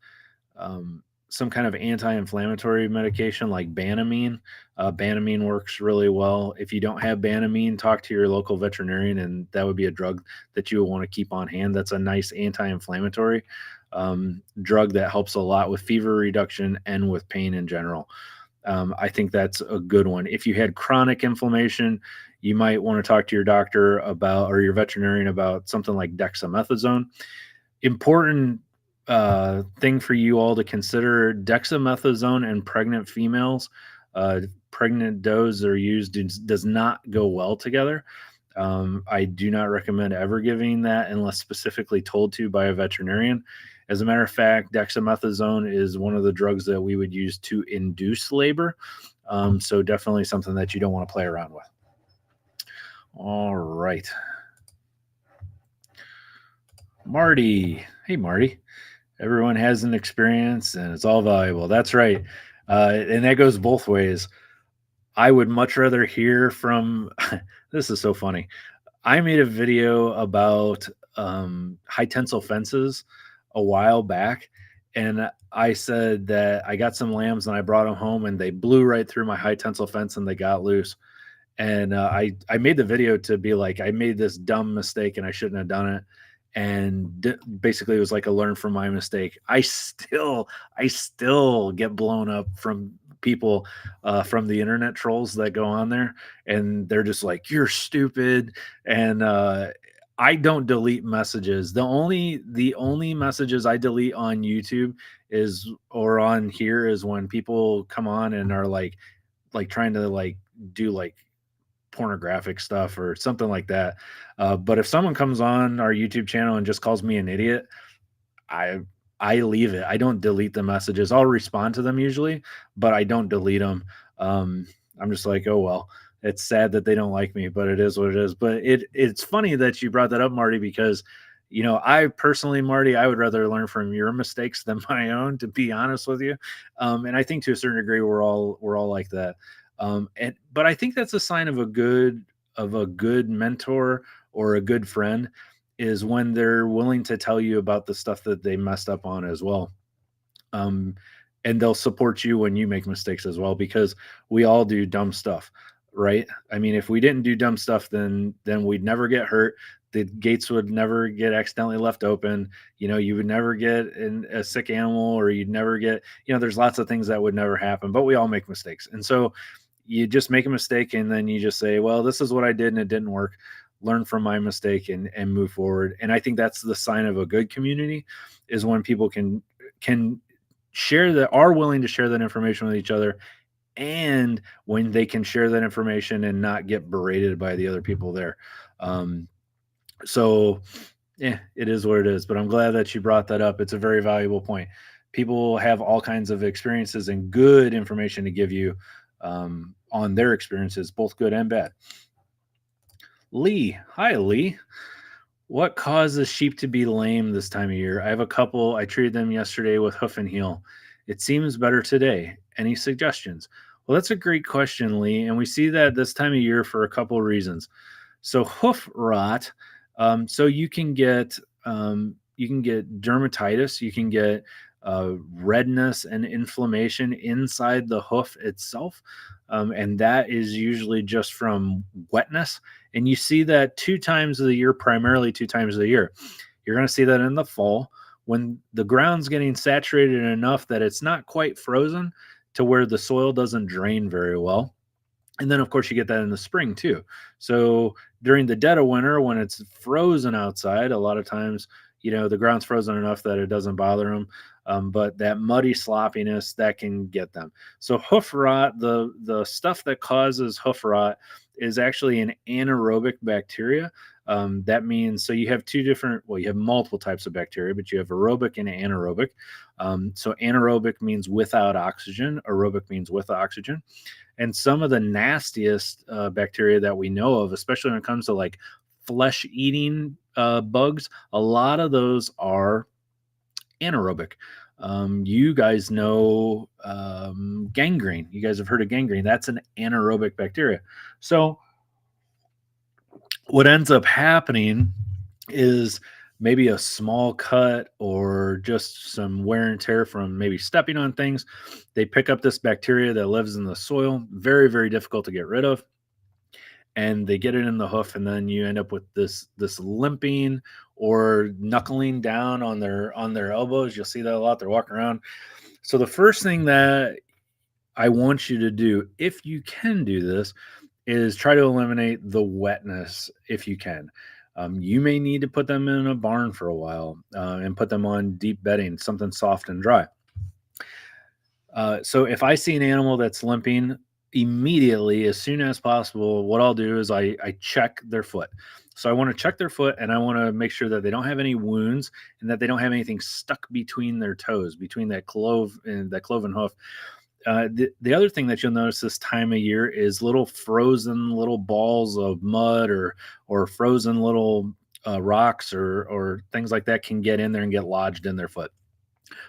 Speaker 1: some kind of anti-inflammatory medication like Banamine. Banamine works really well. If you don't have Banamine, talk to your local veterinarian, and that would be a drug that you will want to keep on hand. That's a nice anti-inflammatory drug that helps a lot with fever reduction and with pain in general. I think that's a good one. If you had chronic inflammation, you might want to talk to your doctor about, or your veterinarian about, something like dexamethasone. Important thing for you all to consider: dexamethasone and pregnant females, pregnant does that are used, does not go well together. I do not recommend ever giving that unless specifically told to by a veterinarian. As a matter of fact, dexamethasone is one of the drugs that we would use to induce labor. So definitely something that you don't want to play around with. All right. Marty. Hey, Marty. Everyone has an experience and it's all valuable. That's right. And that goes both ways. I would much rather hear from, this is so funny. I made a video about high tensile fences a while back, and I said that I got some lambs and I brought them home and they blew right through my high tensile fence and they got loose. And I made the video to be like, I made this dumb mistake and I shouldn't have done it. And basically it was like a learn from my mistake. I still get blown up from people, from the internet trolls that go on there, and they're just like, you're stupid. And I don't delete messages. The only messages I delete on YouTube is, or on here, is when people come on and are like trying to do pornographic stuff or something like that. But if someone comes on our YouTube channel and just calls me an idiot, I leave it. I don't delete the messages. I'll respond to them usually, but I don't delete them. I'm just like, oh well. It's sad that they don't like me, but it is what it is. But it's funny that you brought that up, Marty, because I personally, Marty, I would rather learn from your mistakes than my own, to be honest with you. And I think to a certain degree, we're all like that. But I think that's a sign of a good mentor or a good friend, is when they're willing to tell you about the stuff that they messed up on as well. um, and they'll support you when you make mistakes as well, because we all do dumb stuff, right? I mean, if we didn't do dumb stuff, then we'd never get hurt. The gates would never get accidentally left open. You would never get a sick animal, or you'd never get, there's lots of things that would never happen, but we all make mistakes. And so you just make a mistake, and then you just say, well, this is what I did and it didn't work. Learn from my mistake and move forward. And I think that's the sign of a good community, is when people can share that, are willing to share that information with each other, and when they can share that information and not get berated by the other people there. Um, so yeah, it is what it is, but I'm glad that you brought that up. It's a very valuable point. People have all kinds of experiences and good information to give you, on their experiences, both good and bad. Lee, hi Lee. What causes sheep to be lame this time of year? I have a couple. I treated them yesterday with hoof and heel. It seems better today. Any suggestions? Well, that's a great question, Lee. And we see that this time of year for a couple of reasons. So hoof rot. So you can get dermatitis. You can get redness and inflammation inside the hoof itself, and that is usually just from wetness. And you see that 2 times of the year, primarily 2 times of the year. You're going to see that in the fall, when the ground's getting saturated enough that it's not quite frozen to where the soil doesn't drain very well. And then, of course, you get that in the spring too. So during the dead of winter, when it's frozen outside, a lot of times, the ground's frozen enough that it doesn't bother them. But that muddy sloppiness, that can get them. So hoof rot, the stuff that causes hoof rot is actually an anaerobic bacteria. That means, so you have you have multiple types of bacteria, but you have aerobic and anaerobic. So anaerobic means without oxygen, aerobic means with oxygen. And some of the nastiest bacteria that we know of, especially when it comes to like flesh eating bugs, a lot of those are anaerobic. You guys know gangrene. You guys have heard of gangrene. That's an anaerobic bacteria. So what ends up happening is maybe a small cut or just some wear and tear from maybe stepping on things. They pick up this bacteria that lives in the soil, very, very difficult to get rid of, and they get it in the hoof, and then you end up with this limping or knuckling down on their elbows. You'll see that a lot. They're walking around. So the first thing that I want you to do, if you can do this, is try to eliminate the wetness if you can. You may need to put them in a barn for a while, and put them on deep bedding, something soft and dry. So if I see an animal that's limping, immediately, as soon as possible, what I'll do is I check their foot. So I want to check their foot, and I want to make sure that they don't have any wounds and that they don't have anything stuck between their toes, between that cloven hoof. The other thing that you'll notice this time of year is little frozen little balls of mud, or frozen little rocks, or things like that can get in there and get lodged in their foot.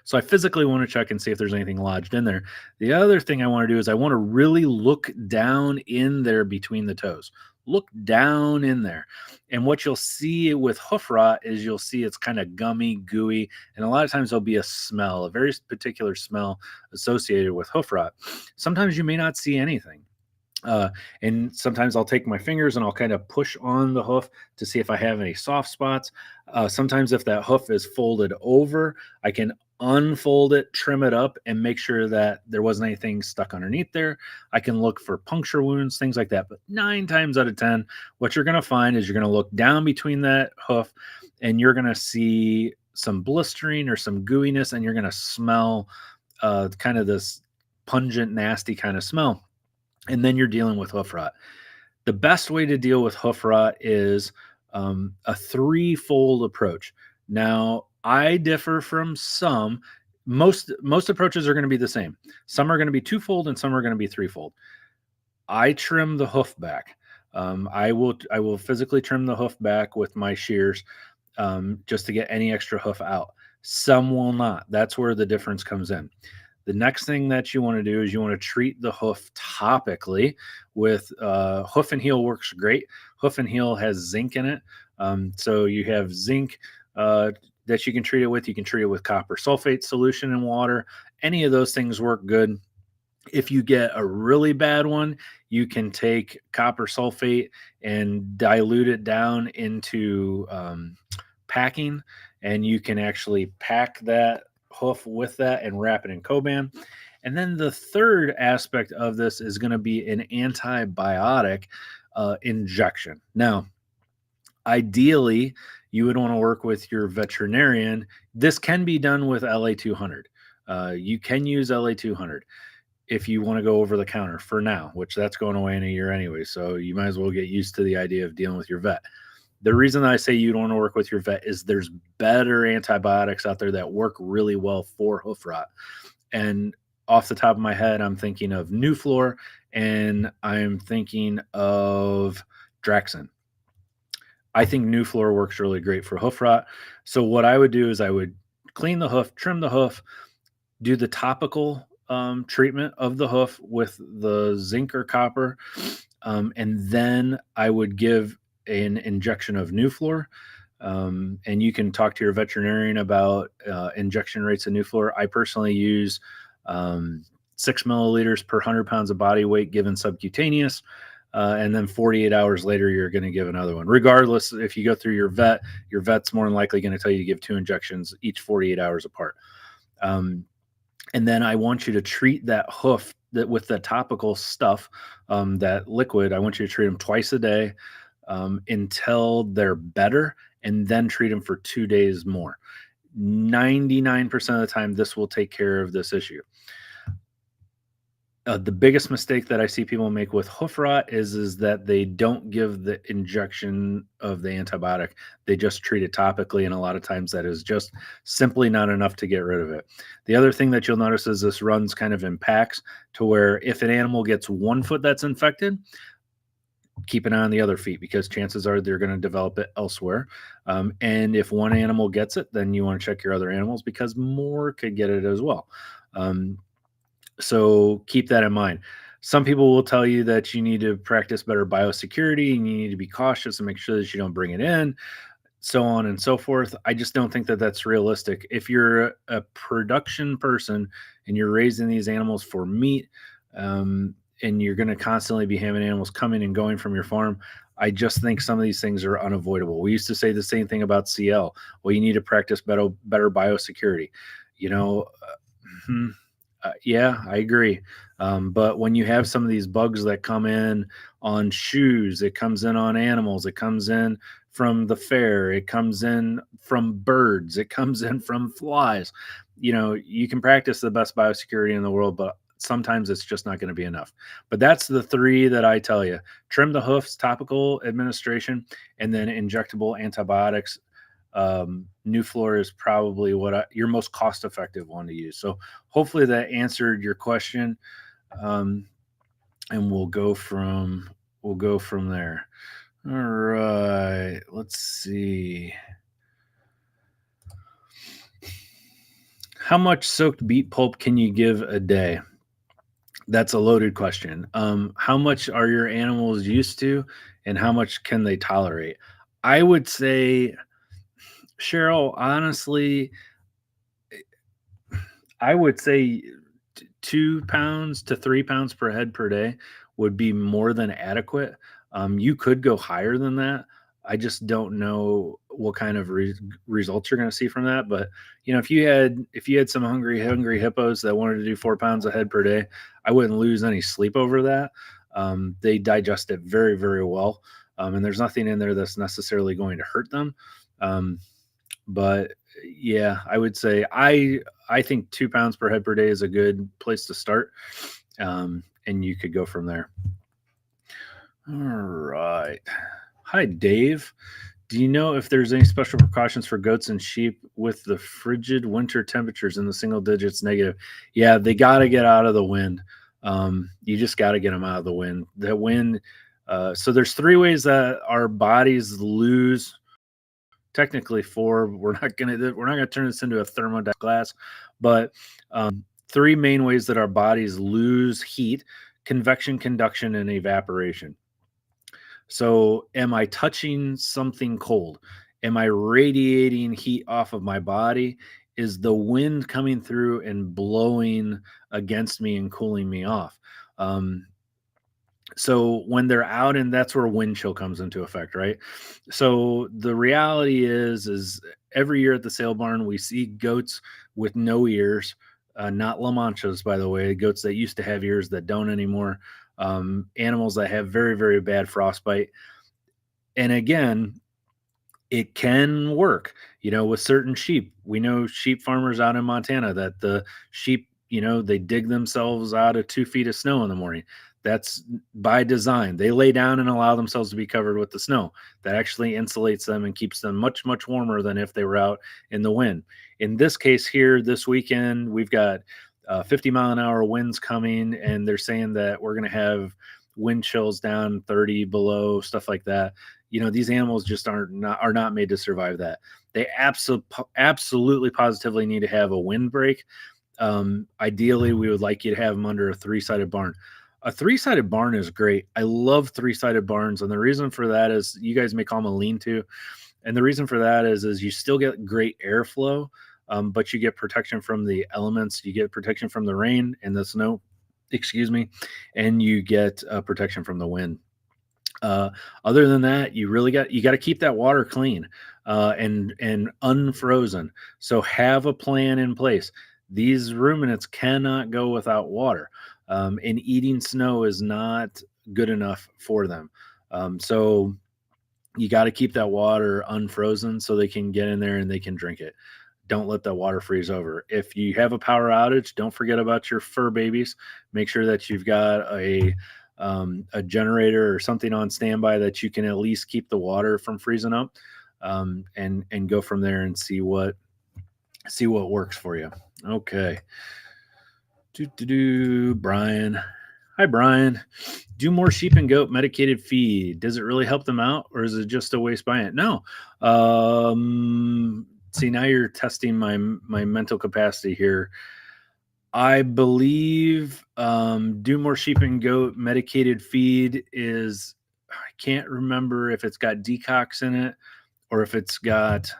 Speaker 1: So I physically want to check and see if there's anything lodged in there. The other thing I want to do is I want to really look down in there between the toes. Look down in there. And what you'll see with hoof rot is you'll see it's kind of gummy, gooey, and a lot of times there'll be a very particular smell associated with hoof rot. Sometimes you may not see anything. And sometimes I'll take my fingers and I'll kind of push on the hoof to see if I have any soft spots. Sometimes if that hoof is folded over, I can unfold it, trim it up, and make sure that there wasn't anything stuck underneath there. I can look for puncture wounds, things like that. But 9 times out of 10, what you're going to find is you're going to look down between that hoof, and you're going to see some blistering or some gooiness, and you're going to smell kind of this pungent, nasty kind of smell. And then you're dealing with hoof rot. The best way to deal with hoof rot is a threefold approach. Now, I differ from some. Most approaches are going to be the same. Some are going to be twofold, and some are going to be threefold. I trim the hoof back. I will physically trim the hoof back with my shears. just to get any extra hoof out. Some will not. That's where the difference comes in. The next thing that you want to do is you want to treat the hoof topically with hoof and heel works great. Hoof and heel has zinc in it. So you have zinc that you can treat it with. You can treat it with copper sulfate solution in water. Any of those things work good. If you get a really bad one, you can take copper sulfate and dilute it down into packing, and you can actually pack that hoof with that and wrap it in Coban. And then the third aspect of this is going to be an antibiotic injection. Now, ideally, you would want to work with your veterinarian. This can be done with LA200. You can use LA200 if you want to go over the counter for now, which that's going away in a year anyway. So you might as well get used to the idea of dealing with your vet. The reason I say you don't want to work with your vet is there's better antibiotics out there that work really well for hoof rot. And off the top of my head, I'm thinking of Nuflor and I'm thinking of Draxxin. I think Nuflor works really great for hoof rot. So what I would do is I would clean the hoof, trim the hoof, do the topical treatment of the hoof with the zinc or copper, and then I would give an injection of Nuflor. And you can talk to your veterinarian about injection rates of Nuflor. I personally use 6 milliliters per 100 pounds of body weight given subcutaneous. And then 48 hours later, you're going to give another one. Regardless, if you go through your vet's more than likely going to tell you to give 2 injections each 48 hours apart. And then I want you to treat that hoof with the topical stuff, that liquid. I want you to treat them twice a day until they're better, and then treat them for 2 days more. 99% of the time, this will take care of this issue. The biggest mistake that I see people make with hoof rot is that they don't give the injection of the antibiotic. They just treat it topically, and a lot of times that is just simply not enough to get rid of it. The other thing that you'll notice is this runs kind of in packs, to where if an animal gets one foot that's infected, keep an eye on the other feet, because chances are they're going to develop it elsewhere. And if one animal gets it, then you want to check your other animals, because more could get it as well. So keep that in mind. Some people will tell you that you need to practice better biosecurity and you need to be cautious and make sure that you don't bring it in, so on and so forth. I just don't think that that's realistic. If you're a production person and you're raising these animals for meat, and you're going to constantly be having animals coming and going from your farm, I just think some of these things are unavoidable. We used to say the same thing about CL. Well, you need to practice better biosecurity. Yeah, I agree. But when you have some of these bugs that come in on shoes, it comes in on animals, it comes in from the fair, it comes in from birds, it comes in from flies. You can practice the best biosecurity in the world, but sometimes it's just not going to be enough. But that's the 3 that I tell you: trim the hoofs, topical administration, and then injectable antibiotics. Nuflor is probably your most cost-effective one to use. So hopefully that answered your question, and we'll go from there. All right, let's see. How much soaked beet pulp can you give a day? That's a loaded question. How much are your animals used to, and how much can they tolerate? I would say, Cheryl, honestly, I would say 2 pounds to 3 pounds per head per day would be more than adequate. You could go higher than that. I just don't know what kind of results you're going to see from that. But if you had some hungry hippos that wanted to do 4 pounds a head per day, I wouldn't lose any sleep over that. They digest it very, very well, and there's nothing in there that's necessarily going to hurt them. But yeah, I would say I think 2 pounds per head per day is a good place to start, and you could go from there. All right. Hi, Dave. Do you know if there's any special precautions for goats and sheep with the frigid winter temperatures in the single digits negative? Yeah, they got to get out of the wind. You just got to get them out of the wind. The wind. So there's 3 ways that our bodies lose technically four. We're not gonna turn this into a thermodynamic class, but three main ways that our bodies lose heat: convection, conduction, and evaporation. So, am I touching something cold? Am I radiating heat off of my body? Is the wind coming through and blowing against me and cooling me off? Um, so when they're out, and that's where wind chill comes into effect, right? So the reality is every year at the sale barn we see goats with no ears, not La Manchas, by the way, goats that used to have ears that don't anymore, animals that have very, very bad frostbite. And again, it can work, with certain sheep. We know sheep farmers out in Montana that the sheep, they dig themselves out of 2 feet of snow in the morning. That's by design. They lay down and allow themselves to be covered with the snow. That actually insulates them and keeps them much, much warmer than if they were out in the wind. In this case here, this weekend, we've got 50-mile-an-hour winds coming, and they're saying that we're going to have wind chills down 30 below, stuff like that. These animals just are not made to survive that. They absolutely positively need to have a windbreak. Ideally, we would like you to have them under a three-sided barn. A three-sided barn is great. I love three-sided barns, and the reason for that is, you guys may call them a lean-to, and the reason for that is you still get great airflow, but you get protection from the elements. You get protection from the rain and the snow, excuse me, and you get protection from the wind. Other than that, you got to keep that water clean, and unfrozen. So have a plan in place. These ruminants cannot go without water, and eating snow is not good enough for them. So you got to keep that water unfrozen so they can get in there and they can drink it. Don't let that water freeze over. If you have a power outage, don't forget about your fur babies. Make sure that you've got a generator or something on standby that you can at least keep the water from freezing up, and go from there and see what works for you. Okay. Brian. Hi, Brian. Do more sheep and goat medicated feed. Does it really help them out, or is it just a waste buying it? No. See, now you're testing my mental capacity here. I believe do more sheep and goat medicated feed is, I can't remember if it's got decox in it or if it's got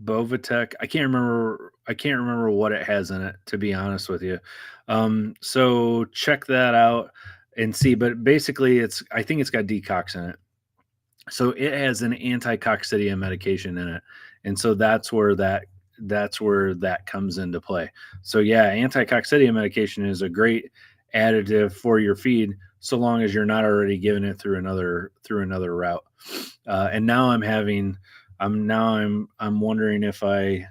Speaker 1: Bovatech. I can't remember what it has in it, to be honest with you. So check that out and see. But basically, I think it's got decox in it. So it has an anti-coccidia medication in it, and so that's where that comes into play. So yeah, anti-coccidia medication is a great additive for your feed, so long as you're not already giving it through another route. And now I'm wondering if I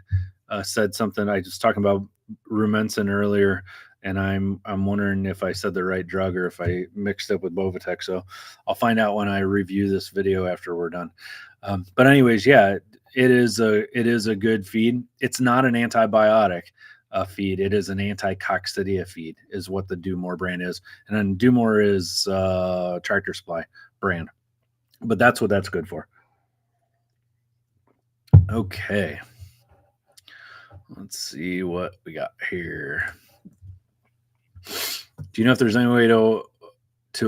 Speaker 1: said something. I was talking about Rumensin earlier, and I'm wondering if I said the right drug or if I mixed it with Bovatech. So I'll find out when I review this video after we're done. But anyways, yeah, it is a good feed. It's not an antibiotic feed. It is an anti-coccidia feed, is what the Do More brand is. And then Do More is Tractor Supply brand. But that's what that's good for. Okay. Let's see what we got here. Do you know if there's any way to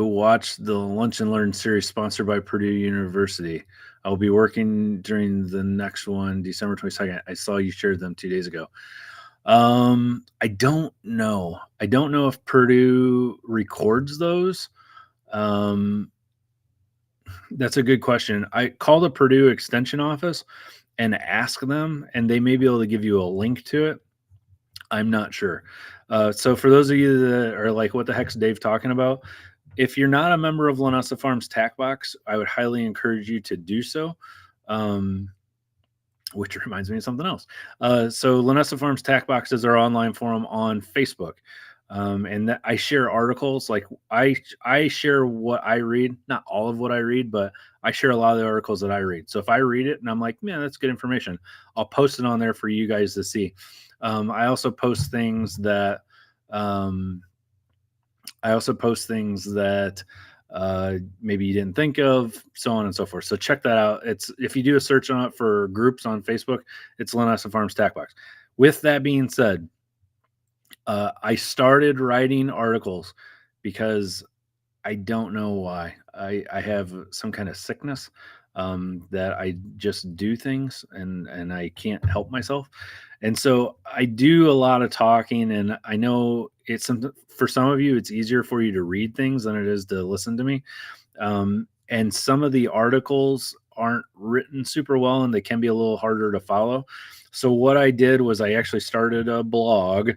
Speaker 1: watch the Lunch and Learn series sponsored by Purdue University? I'll be working during the next one, December 22nd. I saw you shared them 2 days ago. I don't know. I don't know if Purdue records those. That's a good question. I call the Purdue Extension office and ask them, and they may be able to give you a link to it. I'm not sure. So for those of you that are like, what the heck's Dave talking about? If you're not a member of Linessa Farms Tack Box, I would highly encourage you to do so. Which reminds me of something else. So Linessa Farms Tack Box is our online forum on Facebook. And that I share articles. Like I share what I read, not all of what I read, but I share a lot of the articles that I read. So if I read it and I'm like, man, that's good information, I'll post it on there for you guys to see. I also post things that maybe you didn't think of, so on and so forth. So check that out. It's if you do a search on it for groups on Facebook, it's Linessa Farms Tack Box. With that being said, I started writing articles because I don't know why. I have some kind of sickness that I just do things and I can't help myself. And so I do a lot of talking, and I know it's some for some of you it's easier for you to read things than it is to listen to me. And some of the articles aren't written super well and they can be a little harder to follow. So what I did was I actually started a blog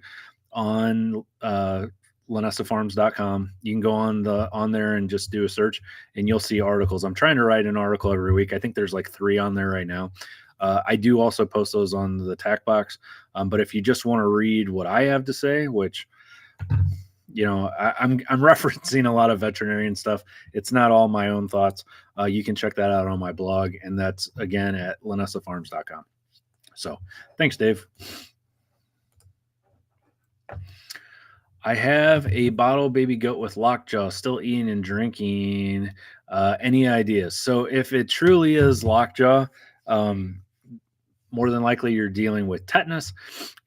Speaker 1: on LenessaFarms.com. You can go on there and just do a search, and you'll see articles. I'm trying to write an article every week. I think there's like 3 on there right now. I do also post those on the Tack Box. But if you just want to read what I have to say, which I'm referencing a lot of veterinarian stuff. It's not all my own thoughts. You can check that out on my blog, and that's again at LenessaFarms.com. So thanks, Dave. I have a bottle baby goat with lockjaw, still eating and drinking. Any ideas? So if it truly is lockjaw, more than likely you're dealing with tetanus,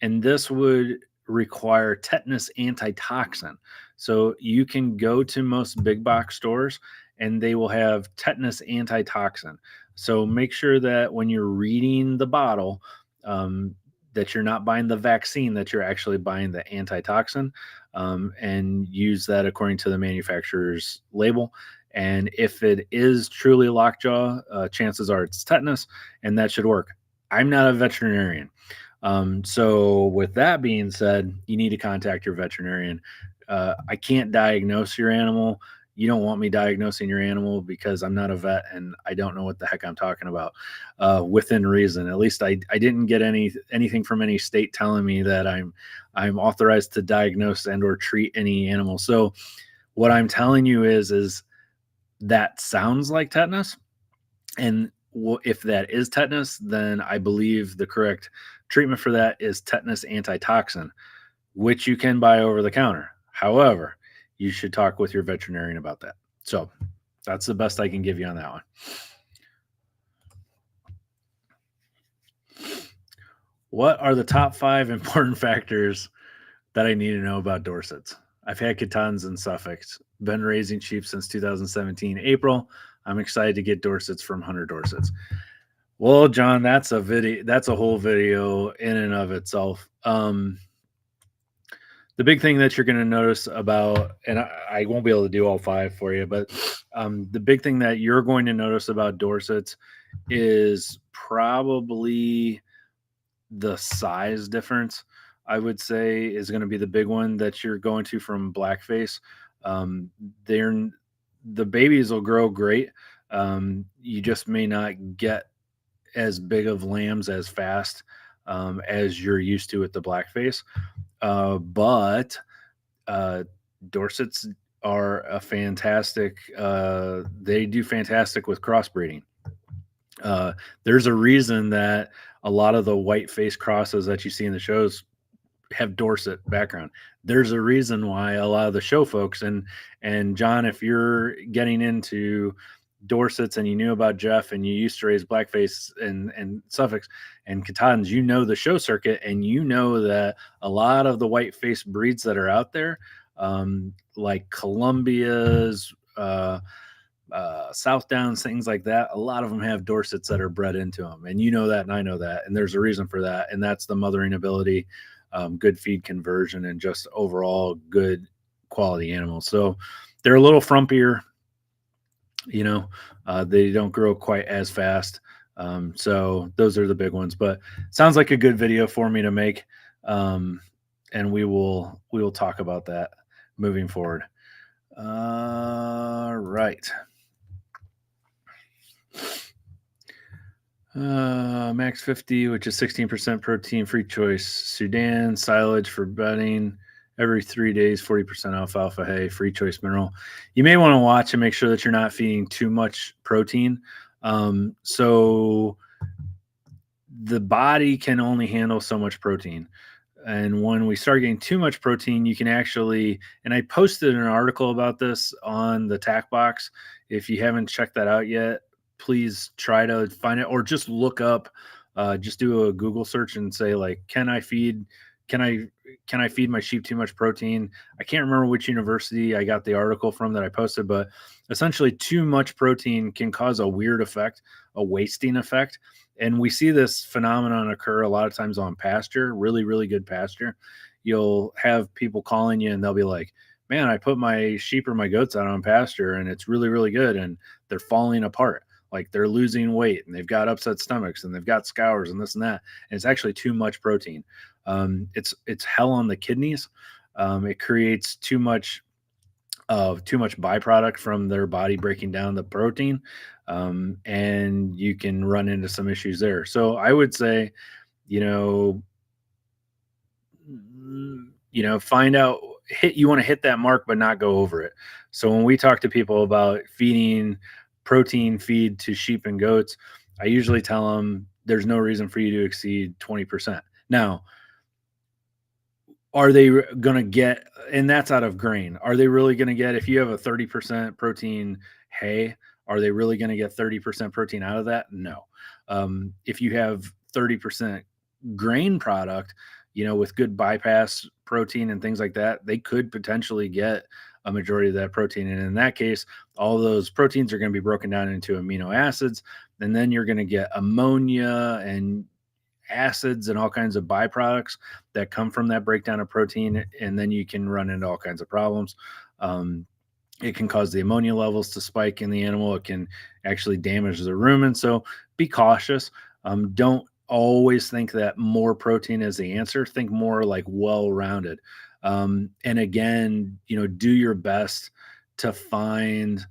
Speaker 1: and this would require tetanus antitoxin. So you can go to most big box stores and they will have tetanus antitoxin. So make sure that when you're reading the bottle, that you're not buying the vaccine, that you're actually buying the antitoxin, and use that according to the manufacturer's label. And if it is truly lockjaw, chances are it's tetanus, and that should work. I'm not a veterinarian. So with that being said, you need to contact your veterinarian. I can't diagnose your animal. You don't want me diagnosing your animal because I'm not a vet and I don't know what the heck I'm talking about, within reason. At least I didn't get anything from any state telling me that I'm authorized to diagnose and or treat any animal. So what I'm telling you is that sounds like tetanus. And if that is tetanus, then I believe the correct treatment for that is tetanus antitoxin, which you can buy over the counter. However, you should talk with your veterinarian about that. So that's the best I can give you on that one. What are the top 5 important factors that I need to know about Dorsets? I've had Catons and Suffolks, been raising sheep since 2017 April. I'm excited to get Dorsets from Hunter Dorsets. Well, John, that's a video. That's a whole video in and of itself. The big thing that you're going to notice about, and I won't be able to do all 5 for you, but the big thing that you're going to notice about Dorsets is probably the size difference. I would say is going to be the big one that you're going to from Blackface. The babies will grow great. You just may not get as big of lambs as fast as you're used to with the Blackface. But Dorsets are a fantastic, they do fantastic with crossbreeding. There's a reason that a lot of the white face crosses that you see in the shows have Dorset background. There's a reason why a lot of the show folks and John, if you're getting into Dorsets and you knew about Jeff and you used to raise Blackface and Suffolks and Catons, you know the show circuit, and you know that a lot of the white face breeds that are out there, like Columbia's, South Downs, things like that, a lot of them have Dorsets that are bred into them, and you know that, and I know that, and there's a reason for that, and that's the mothering ability, good feed conversion, and just overall good quality animals. So they're a little frumpier. They don't grow quite as fast. So those are the big ones, but sounds like a good video for me to make. And we will talk about that moving forward. Right. Max 50, which is 16% protein, free choice. Sudan, silage for bedding. Every 3 days, 40% alfalfa hay, free choice mineral. You may want to watch and make sure that you're not feeding too much protein. So the body can only handle so much protein. And when we start getting too much protein, you can actually, and I posted an article about this on the tack box. If you haven't checked that out yet, please try to find it, or just look up, just do a Google search and say, like, can I, can I feed my sheep too much protein? I can't remember which university I got the article from that I posted, but essentially too much protein can cause a weird effect, a wasting effect. And we see this phenomenon occur a lot of times on pasture, really, really good pasture. You'll have people calling you and they'll be like, man, I put my sheep or my goats out on pasture and it's really, really good. And they're falling apart. Like they're losing weight and they've got upset stomachs and they've got scours and this and that. And it's actually too much protein. It's hell on the kidneys. It creates too much byproduct from their body breaking down the protein, and you can run into some issues there. So I would say, you know, find out, hit, you want to hit that mark, but not go over it. So when we talk to people about feeding protein feed to sheep and goats, I usually tell them there's no reason for you to exceed 20%. Now, are they going to get, and that's out of grain, are they really going to get, if you have a 30% protein hay, are they really going to get 30% protein out of that? No. If you have 30% grain product, with good bypass protein and things like that, they could potentially get a majority of that protein. And in that case, all those proteins are going to be broken down into amino acids, and then you're going to get ammonia and acids and all kinds of byproducts that come from that breakdown of protein. And then you can run into all kinds of problems. It can cause the ammonia levels to spike in the animal. It can actually damage the rumen. So be cautious. Don't always think that more protein is the answer. Think more like well-rounded. And again, do your best to find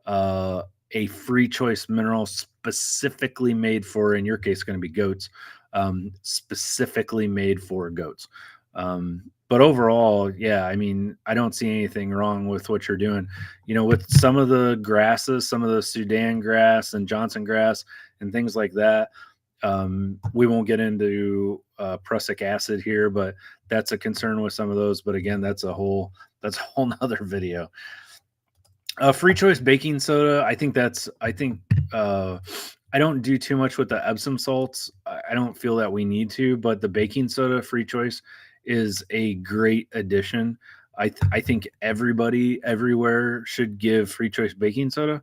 Speaker 1: a free choice mineral specifically made for, in your case, going to be goats, specifically made for goats. But overall, yeah, I mean, I don't see anything wrong with what you're doing. With some of the grasses, some of the Sudan grass and Johnson grass and things like that. We won't get into prussic acid here, but that's a concern with some of those. But again, that's a whole nother video. Free choice baking soda. I don't do too much with the Epsom salts. I don't feel that we need to, but the baking soda free choice is a great addition. I think everybody everywhere should give free choice baking soda.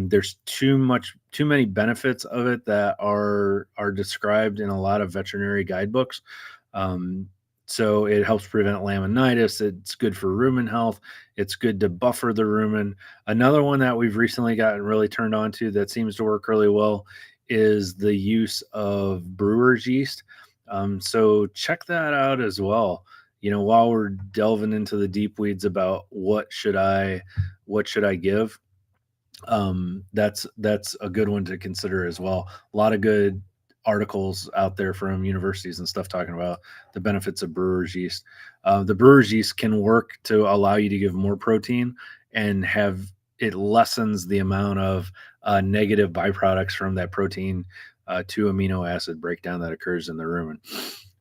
Speaker 1: There's too many benefits of it that are described in a lot of veterinary guidebooks. So it helps prevent laminitis. It's good for rumen health. It's good to buffer the rumen. Another one that we've recently gotten really turned on to that seems to work really well is the use of brewer's yeast. So check that out as well. While we're delving into the deep weeds about what should I give, that's a good one to consider as well. A lot of good articles out there from universities and stuff talking about the benefits of brewer's yeast. The brewer's yeast can work to allow you to give more protein and it lessens the amount of negative byproducts from that protein to amino acid breakdown that occurs in the rumen.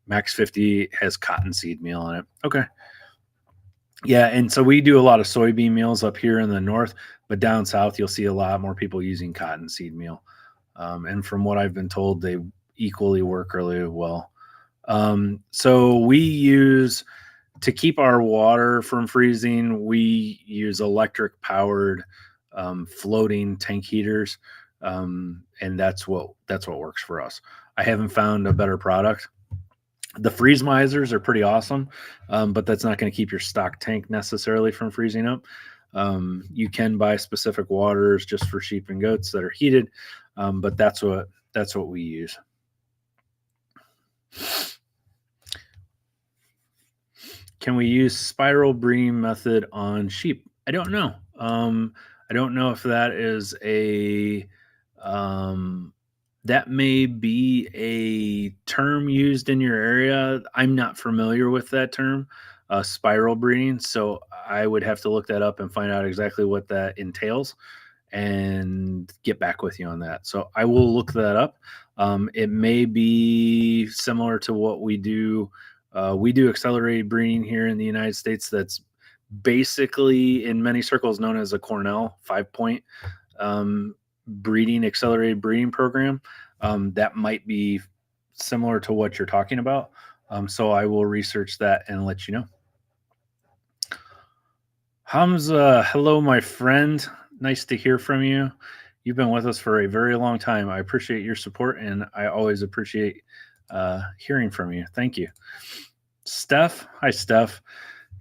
Speaker 1: Max 50 has cottonseed meal in it. Okay. Yeah, and so we do a lot of soybean meals up here in the north, but down south you'll see a lot more people using cottonseed meal. And from what I've been told, they equally work really well. So we use, to keep our water from freezing, we use electric powered floating tank heaters, and that's what works for us. I haven't found a better product. The freeze misers are pretty awesome, but that's not going to keep your stock tank necessarily from freezing up. You can buy specific waters just for sheep and goats that are heated, but that's what we use. Can we use spiral breeding method on sheep? I don't know. I don't know if that is that may be a term used in your area. I'm not familiar with that term, spiral breeding. So I would have to look that up and find out exactly what that entails and get back with you on that. So I will look that up. It may be similar to what we do We do accelerated breeding here in the United States. That's basically in many circles known as a Cornell 5 point accelerated breeding program. That might be similar to what you're talking about. So I will research that and let you know. Hamza, hello, my friend. Nice to hear from you. You've been with us for a very long time. I appreciate your support, and I always appreciate hearing from you. Thank you. Steph, hi, Steph.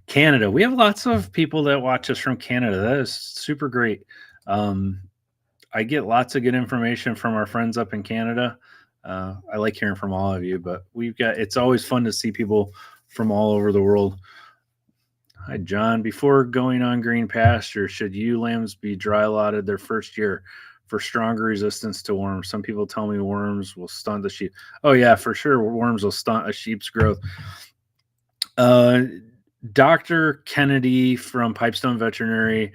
Speaker 1: Canada. We have lots of people that watch us from Canada. That is super great. I get lots of good information from our friends up in Canada. I like hearing from all of you, but it's always fun to see people from all over the world. Hi, John. Before going on green pasture, should ewe lambs be dry lotted their first year for stronger resistance to worms? Some people tell me worms will stunt the sheep. Oh, yeah, for sure. Worms will stunt a sheep's growth. Dr. Kennedy from Pipestone Veterinary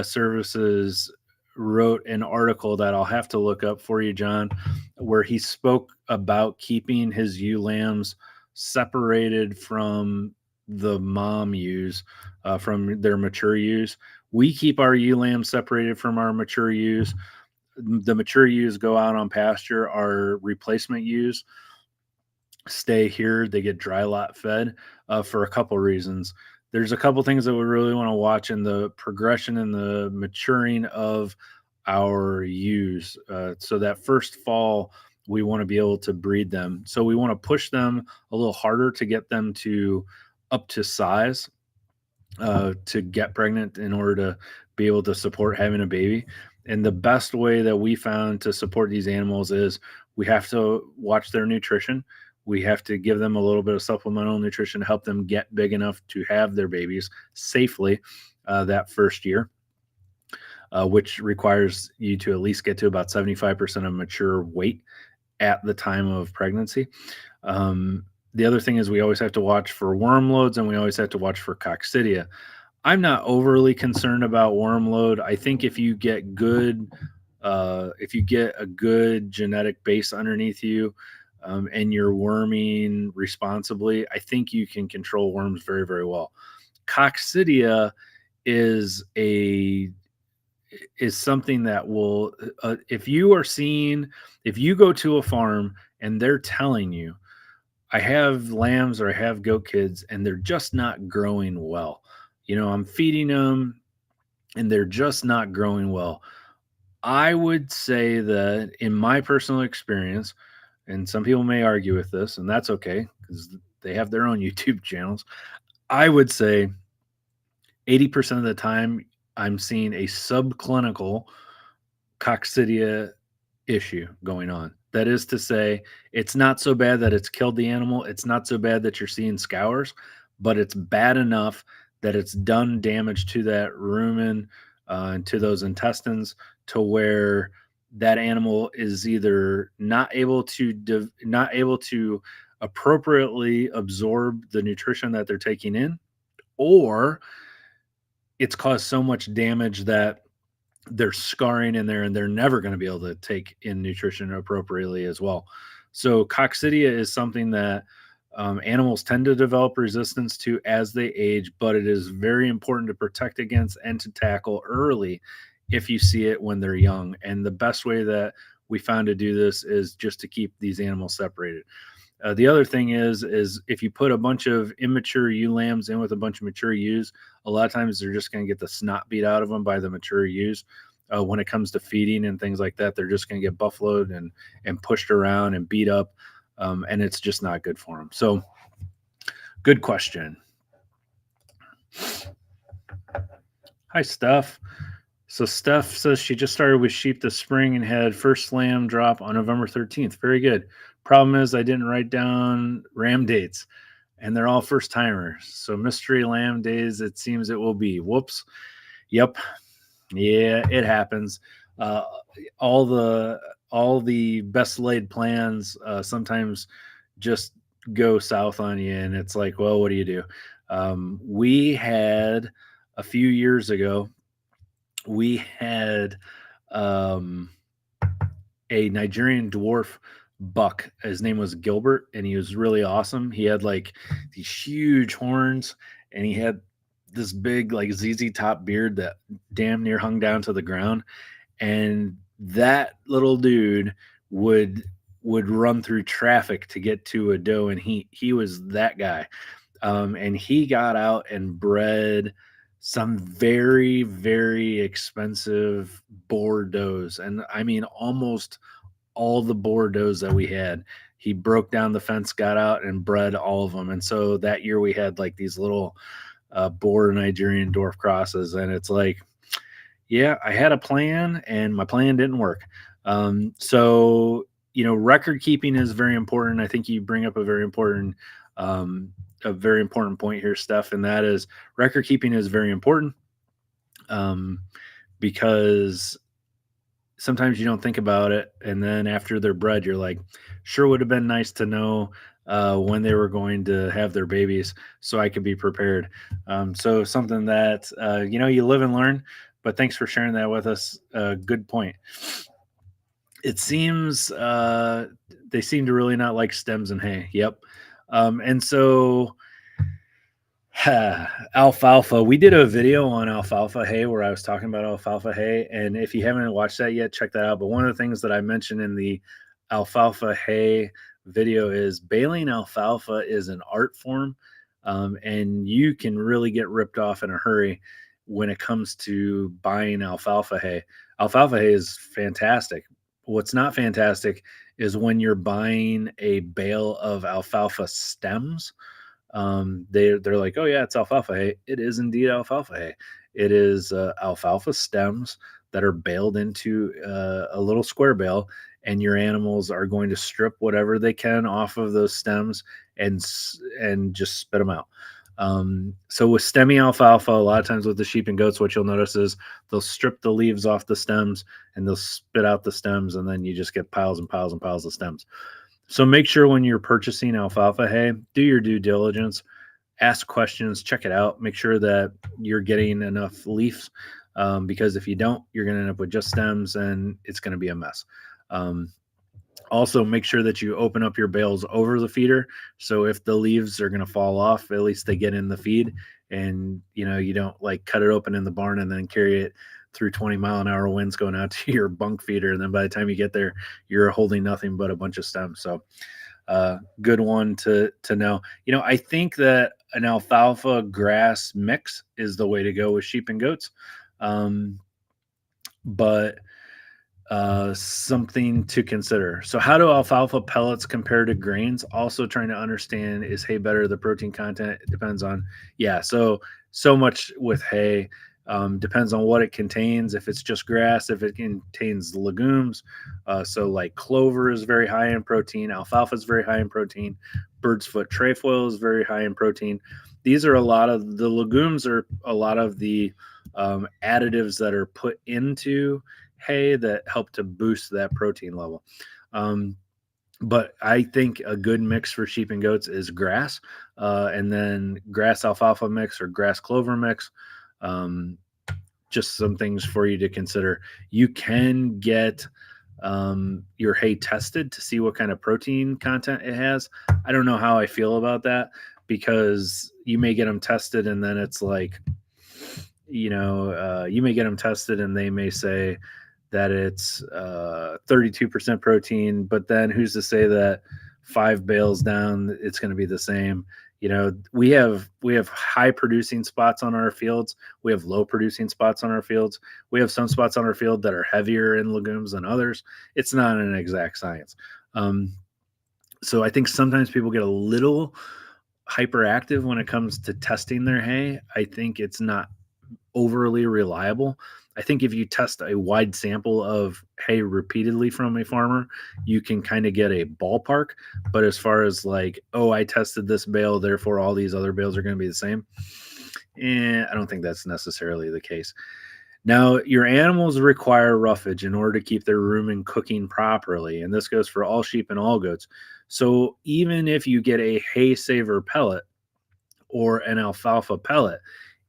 Speaker 1: Services wrote an article that I'll have to look up for you, John, where he spoke about keeping his ewe lambs separated from the mom ewes, from their mature ewes. We keep our ewe lambs separated from our mature ewes. The mature ewes go out on pasture. Our replacement ewes stay here. They get dry lot fed for a couple reasons. There's a couple things that we really want to watch in the progression and the maturing of our ewes. So that first fall, we want to be able to breed them. So we want to push them a little harder to get them to up to size to get pregnant in order to be able to support having a baby. And the best way that we found to support these animals is we have to watch their nutrition. We have to give them a little bit of supplemental nutrition to help them get big enough to have their babies safely that first year, which requires you to at least get to about 75% of mature weight at the time of pregnancy. The other thing is we always have to watch for worm loads, and we always have to watch for coccidia. I'm not overly concerned about worm load. I think if you get a good genetic base underneath you, and you're worming responsibly, I think you can control worms very, very well. Coccidia is something that will, if you go to a farm and they're telling you, I have lambs or I have goat kids and they're just not growing well. I'm feeding them and they're just not growing well. I would say that in my personal experience, and some people may argue with this, and that's okay because they have their own YouTube channels. I would say 80% of the time I'm seeing a subclinical coccidia issue going on. That is to say, it's not so bad that it's killed the animal. It's not so bad that you're seeing scours, but it's bad enough that it's done damage to that rumen and to those intestines to where that animal is either not able to appropriately absorb the nutrition that they're taking in, or it's caused so much damage that they're scarring in there and they're never going to be able to take in nutrition appropriately as well. So coccidia is something that animals tend to develop resistance to as they age, but it is very important to protect against and to tackle early if you see it when they're young. And the best way that we found to do this is just to keep these animals separated. The other thing is if you put a bunch of immature ewe lambs in with a bunch of mature ewes, a lot of times they're just going to get the snot beat out of them by the mature ewes. When it comes to feeding and things like that, they're just going to get buffaloed and pushed around and beat up, and it's just not good for them. So, good question. Hi, Steph. So Steph says she just started with sheep this spring and had first lamb drop on November 13th. Very good. Problem is I didn't write down ram dates, and they're all first timers. So mystery lamb days, it seems it will be. Whoops. Yep. Yeah, it happens. All the best laid plans sometimes just go south on you, and it's like, well, what do you do? We had a few years ago, we had a Nigerian dwarf buck. His name was Gilbert, and he was really awesome. He had like these huge horns, and he had this big like ZZ top beard that damn near hung down to the ground. And that little dude would would run through traffic to get to a doe, and he was that guy. And he got out and bred some very, very expensive Bordeaux's. And I mean, almost all the Bordeaux's that we had. He broke down the fence, got out, and bred all of them. And so that year we had like these little Boer Nigerian dwarf crosses. And it's like, yeah, I had a plan and my plan didn't work. So, record keeping is very important. I think you bring up um, a very important point here, Steph, and that is record keeping is very important, um, because sometimes you don't think about it, and then after they're bred, you're like, sure would have been nice to know when they were going to have their babies, so I could be prepared. So something that you live and learn. But thanks for sharing that with us. Good point. It seems they seem to really not like stems and hay. Yep. And so alfalfa. We did a video on alfalfa hay where I was talking about alfalfa hay, and if you haven't watched that yet, check that out. But one of the things that I mentioned in the alfalfa hay video is baling alfalfa is an art form, and you can really get ripped off in a hurry when it comes to buying alfalfa hay. Alfalfa hay is fantastic. What's not fantastic is when you're buying a bale of alfalfa stems. They're like, oh yeah, it's alfalfa hay. It is indeed alfalfa hay. It is alfalfa stems that are baled into a little square bale, and your animals are going to strip whatever they can off of those stems and just spit them out. So with stemmy alfalfa, a lot of times with the sheep and goats, what you'll notice is they'll strip the leaves off the stems and they'll spit out the stems, and then you just get piles and piles and piles of stems. So make sure when you're purchasing alfalfa hay, do your due diligence, ask questions, check it out, make sure that you're getting enough leaves, because if you don't, you're going to end up with just stems and it's going to be a mess. Um, Also, make sure that you open up your bales over the feeder. So if the leaves are going to fall off, at least they get in the feed, and you don't like cut it open in the barn and then carry it through 20-mile-an-hour winds going out to your bunk feeder. And then by the time you get there, you're holding nothing but a bunch of stems. So good one to know. I think that an alfalfa grass mix is the way to go with sheep and goats. But something to consider. So, how do alfalfa pellets compare to grains? Also, trying to understand, is hay better? The protein content, it depends on, yeah. So much with hay depends on what it contains. If it's just grass, if it contains legumes, so like clover is very high in protein, alfalfa is very high in protein, bird's foot trefoil is very high in protein. These are a lot of the legumes, are a lot of the additives that are put into hay that help to boost that protein level. But I think a good mix for sheep and goats is grass, and then grass alfalfa mix or grass clover mix. Um, just some things for you to consider. You can get your hay tested to see what kind of protein content it has. I don't know how I feel about that, because you may get them tested and then it's like, you may get them tested and they may say that it's 32% protein, but then who's to say that 5 bales down it's going to be the same? We have high producing spots on our fields. We have low producing spots on our fields. We have some spots on our field that are heavier in legumes than others. It's not an exact science. So I think sometimes people get a little hyperactive when it comes to testing their hay. I think it's not overly reliable. I think if you test a wide sample of hay repeatedly from a farmer, you can kind of get a ballpark. But as far as like, oh, I tested this bale, therefore all these other bales are going to be the same, I don't think that's necessarily the case. Now, your animals require roughage in order to keep their rumen cooking properly, and this goes for all sheep and all goats. So even if you get a hay saver pellet or an alfalfa pellet,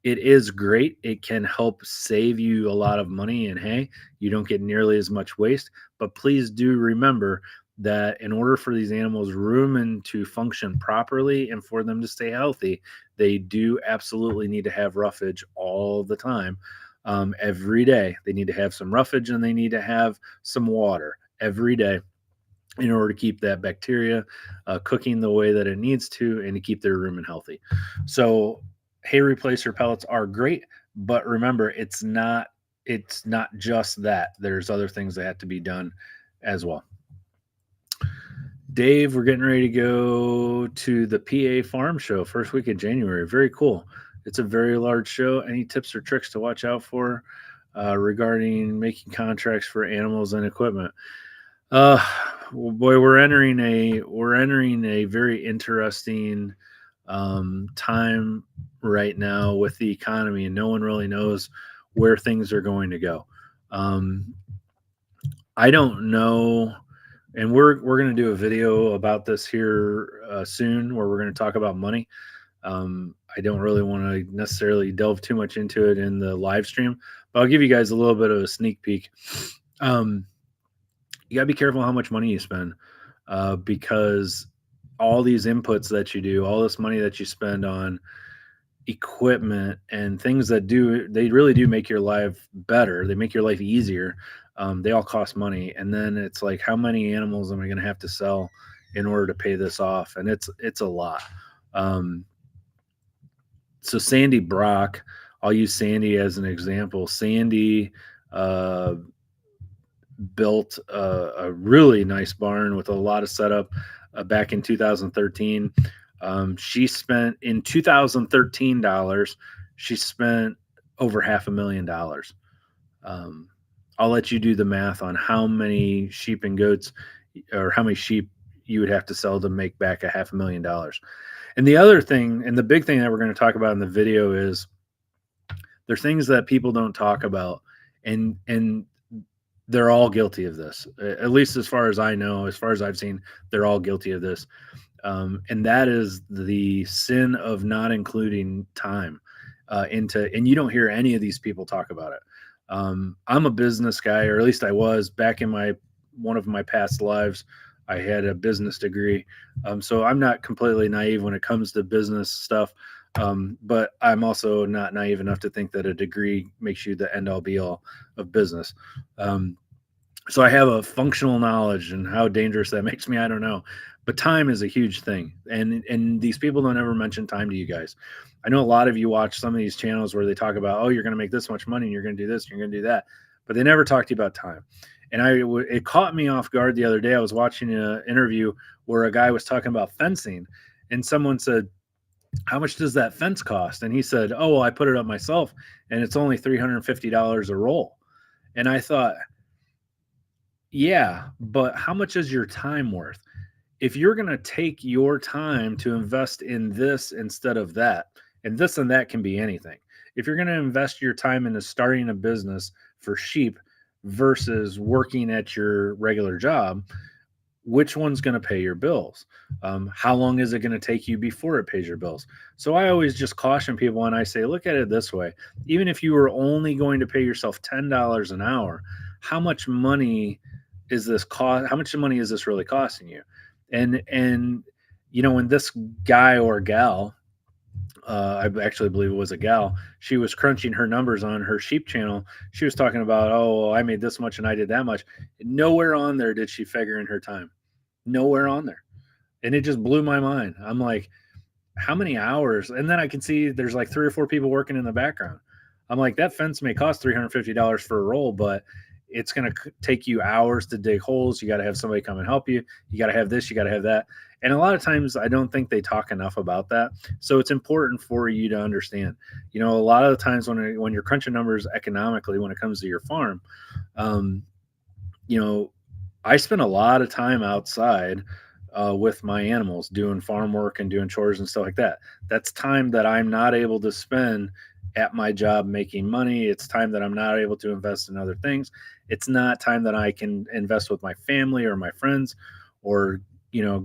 Speaker 1: it is great. It can help save you a lot of money in hay. You don't get nearly as much waste, but please do remember that in order for these animals rumen to function properly and for them to stay healthy, they do absolutely need to have roughage all the time. Every day, they need to have some roughage and they need to have some water every day in order to keep that bacteria cooking the way that it needs to and to keep their rumen healthy. So hay replacer pellets are great, but remember, it's not just that. There's other things that have to be done as well. Dave, we're getting ready to go to the PA Farm Show first week of January. Very cool. It's a very large show. Any tips or tricks to watch out for regarding making contracts for animals and equipment? Well, boy, we're entering a very interesting time right now with the economy, and no one really knows where things are going to go. Um, I don't know, and we're going to do a video about this here soon, where we're going to talk about money. I don't really want to necessarily delve too much into it in the live stream, but I'll give you guys a little bit of a sneak peek. You got to be careful how much money you spend because all these inputs that you do, all this money that you spend on equipment and things they really do make your life better. They make your life easier. They all cost money. And then it's like, how many animals am I going to have to sell in order to pay this off? And it's a lot. So Sandy Brock, I'll use Sandy as an example. Sandy built a really nice barn with a lot of setup back in 2013. She spent in 2013 dollars, she spent over $500,000. I'll let you do the math on how many sheep and goats or how many sheep you would have to sell to make back $500,000. And the other thing, and the big thing that we're going to talk about in the video is there's things that people don't talk about, and they're all guilty of this. At least as far as I know, as far as I've seen, they're all guilty of this. And that is the sin of not including time and you don't hear any of these people talk about it. I'm a business guy, or at least I was back in one of my past lives. I had a business degree. So I'm not completely naive when it comes to business stuff. But I'm also not naive enough to think that a degree makes you the end all be all of business. So I have a functional knowledge, and how dangerous that makes me, I don't know. But time is a huge thing. And these people don't ever mention time to you guys. I know a lot of you watch some of these channels where they talk about, oh, you're going to make this much money and you're going to do this, and you're going to do that. But they never talk to you about time. And it caught me off guard the other day. I was watching an interview where a guy was talking about fencing, and someone said, how much does that fence cost? And he said, oh, well, I put it up myself and it's only $350 a roll. And I thought, yeah, but how much is your time worth? If you're going to take your time to invest in this instead of that, and this and that can be anything. If you're going to invest your time into starting a business for sheep versus working at your regular job, which one's going to pay your bills? How long is it going to take you before it pays your bills? So I always just caution people, and I say, look at it this way. Even if you were only going to pay yourself $10 an hour, how much money is this cost? How much money is this really costing you? And when this guy or gal, I actually believe it was a gal, she was crunching her numbers on her sheep channel. She was talking about, oh, I made this much and I did that much. Nowhere on there did she figure in her time. Nowhere on there. And it just blew my mind. I'm like, how many hours? And then I can see there's like 3 or 4 people working in the background. I'm like, that fence may cost $350 for a roll, but it's going to take you hours to dig holes. You got to have somebody come and help you. You got to have this, you got to have that. And a lot of times I don't think they talk enough about that. So it's important for you to understand, a lot of the times when you're crunching numbers economically, when it comes to your farm, I spend a lot of time outside with my animals doing farm work and doing chores and stuff like that. That's time that I'm not able to spend at my job making money. It's time that I'm not able to invest in other things. It's not time that I can invest with my family or my friends, or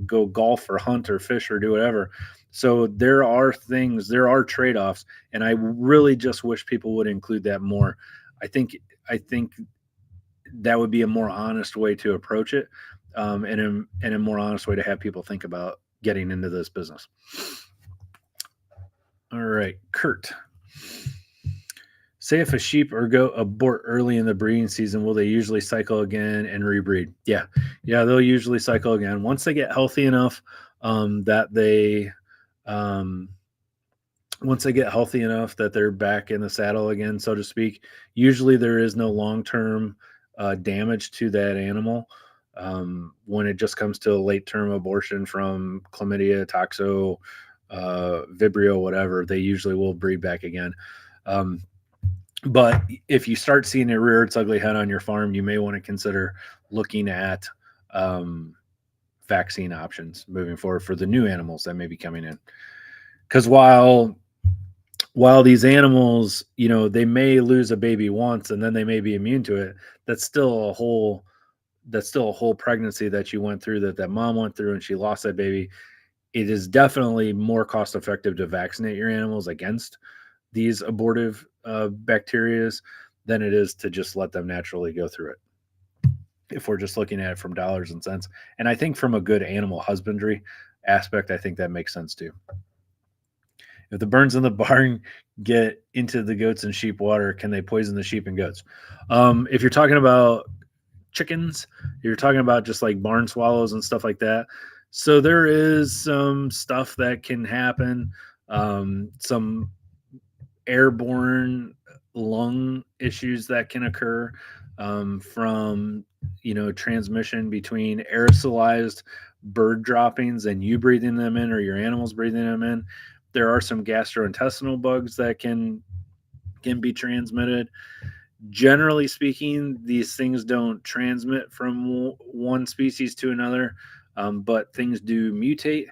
Speaker 1: go golf or hunt or fish or do whatever. So there are trade-offs, and I really just wish people would include that more. I think that would be a more honest way to approach it. and a more honest way to have people think about getting into this business. All right, Kurt. Say if a sheep or goat abort early in the breeding season, will they usually cycle again and rebreed? Yeah, they'll usually cycle again once they get healthy enough that they um, once they get healthy enough that they're back in the saddle again, so to speak. Usually, there is no long-term damage to that animal. When it just comes to a late-term abortion from chlamydia, toxo, vibrio, whatever, they usually will breed back again. But if you start seeing it rear its ugly head on your farm, you may want to consider looking at vaccine options moving forward for the new animals that may be coming in. Because while these animals, they may lose a baby once and then they may be immune to it, that's still a whole pregnancy that you went through, that mom went through, and she lost that baby. It is definitely more cost effective to vaccinate your animals against these abortive bacteria than it is to just let them naturally go through it, if we're just looking at it from dollars and cents. And I think from a good animal husbandry aspect, I think that makes sense too. If the burns in the barn get into the goats and sheep water, can they poison the sheep and goats? If you're talking about chickens, you're talking about just like barn swallows and stuff like that. So there is some stuff that can happen, some airborne lung issues that can occur from transmission between aerosolized bird droppings and you breathing them in or your animals breathing them in. There are some gastrointestinal bugs that can be transmitted. Generally speaking, these things don't transmit from one species to another, but things do mutate.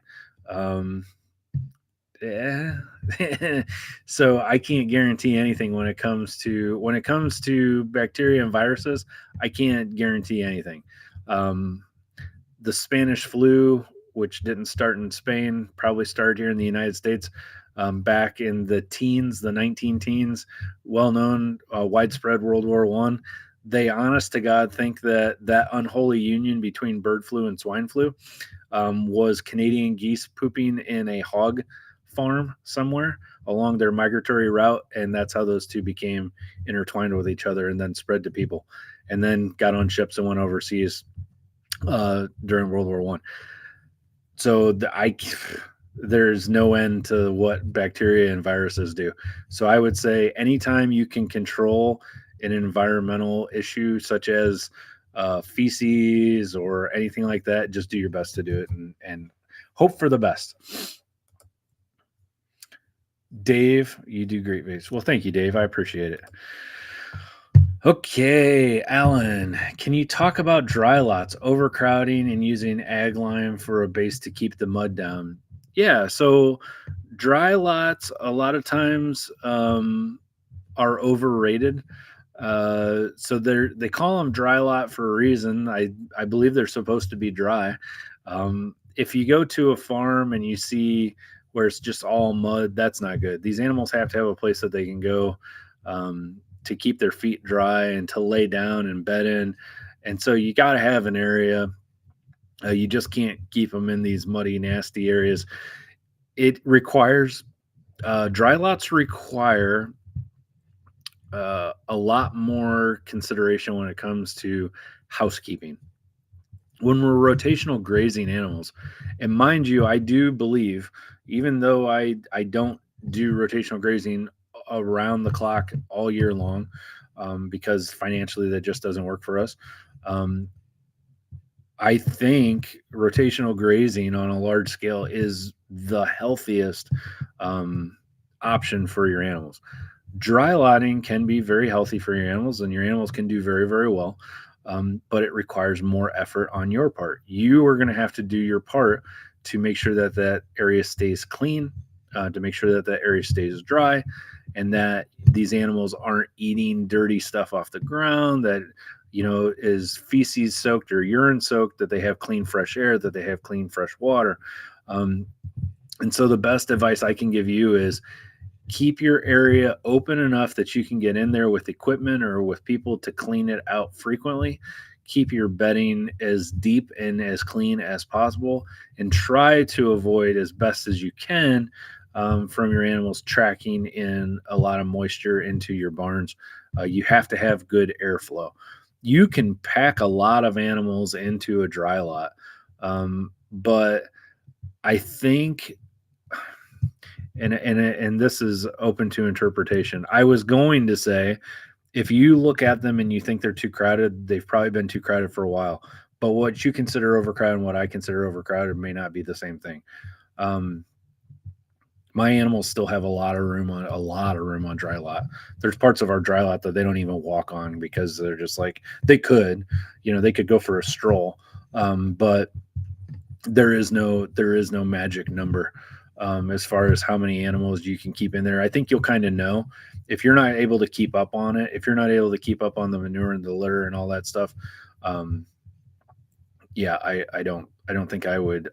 Speaker 1: So I can't guarantee anything when it comes to bacteria and viruses. I can't guarantee anything. The Spanish flu, which didn't start in Spain, probably started here in the United States back in the teens, the 19 teens, well-known, widespread World War I. They, honest to God, think that unholy union between bird flu and swine flu was Canadian geese pooping in a hog farm somewhere along their migratory route, and that's how those two became intertwined with each other and then spread to people, and then got on ships and went overseas during World War I. So there's no end to what bacteria and viruses do. So I would say anytime you can control an environmental issue such as feces or anything like that, just do your best to do it and hope for the best. Dave, you do great videos. Well, thank you, Dave. I appreciate it. Okay, Alan, can you talk about dry lots, overcrowding, and using ag lime for a base to keep the mud down? Yeah, so dry lots a lot of times are overrated. So they call them dry lot for a reason. I believe they're supposed to be dry. If you go to a farm and you see where it's just all mud, that's not good. These animals have to have a place that they can go to keep their feet dry and to lay down and bed in. And so you got to have an area. You just can't keep them in these muddy, nasty areas. It requires, dry lots require a lot more consideration when it comes to housekeeping. When we're rotational grazing animals, and mind you, I do believe, even though I don't do rotational grazing around the clock all year long, because financially that just doesn't work for us. I think rotational grazing on a large scale is the healthiest option for your animals. Dry lotting can be very healthy for your animals, and your animals can do very, very well, but it requires more effort on your part. You are going to have to do your part to make sure that that area stays clean, to make sure that that area stays dry, and that these animals aren't eating dirty stuff off the ground that is feces soaked or urine soaked, that they have clean fresh air, that they have clean fresh water. And so the best advice I can give you is keep your area open enough that you can get in there with equipment or with people to clean it out frequently. keep your bedding as deep and as clean as possible, and try to avoid as best as you can from your animals tracking in a lot of moisture into your barns. You have to have good airflow. You can pack a lot of animals into a dry lot, but I think, and this is open to interpretation. I was going to say, if you look at them and you think they're too crowded, they've probably been too crowded for a while. But what you consider overcrowded and what I consider overcrowded may not be the same thing. Um, my animals still have a lot of room on dry lot. There's parts of our dry lot that they don't even walk on because they're just like, they could, they could go for a stroll, but there is no magic number as far as how many animals you can keep in there. I think you'll kind of know if you're not able to keep up on it, if you're not able to keep up on the manure and the litter and all that stuff. Yeah, I don't think I would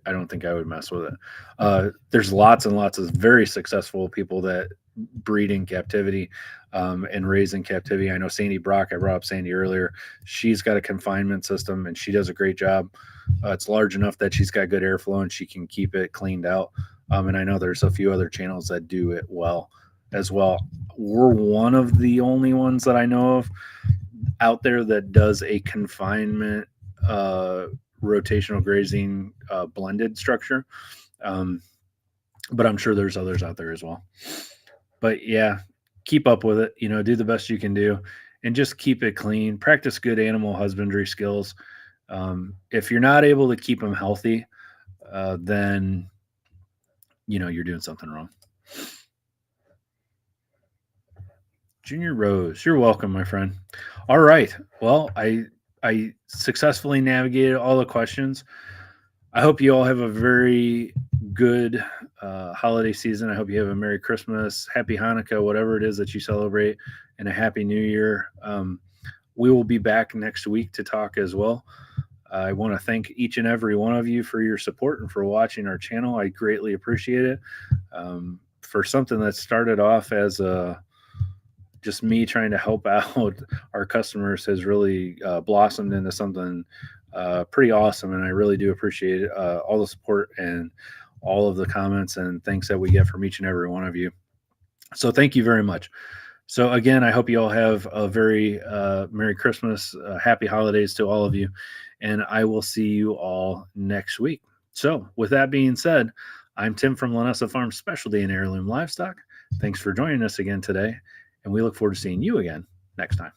Speaker 1: mess with it. There's lots and lots of very successful people that breed in captivity and raise in captivity. I know Sandy Brock. I brought up Sandy earlier. She's got a confinement system and she does a great job. It's large enough that she's got good airflow and she can keep it cleaned out. And I know there's a few other channels that do it well as well. We're one of the only ones that I know of out there that does a confinement rotational grazing blended structure. But I'm sure there's others out there as well. But yeah, keep up with it. Do the best you can do and just keep it clean. Practice good animal husbandry skills. If you're not able to keep them healthy, then you're doing something wrong. Junior Rose, you're welcome, my friend. All right. Well, I successfully navigated all the questions. I hope you all have a very good holiday season. I hope you have a Merry Christmas, Happy Hanukkah, whatever it is that you celebrate, and a Happy New Year. We will be back next week to talk as well. I want to thank each and every one of you for your support and for watching our channel. I greatly appreciate it. For something that started off as just me trying to help out our customers has really blossomed into something pretty awesome. And I really do appreciate all the support and all of the comments and thanks that we get from each and every one of you. So thank you very much. So again, I hope you all have a very Merry Christmas, Happy Holidays to all of you. And I will see you all next week. So with that being said, I'm Tim from Linessa Farms Specialty and Heirloom Livestock. Thanks for joining us again today. And we look forward to seeing you again next time.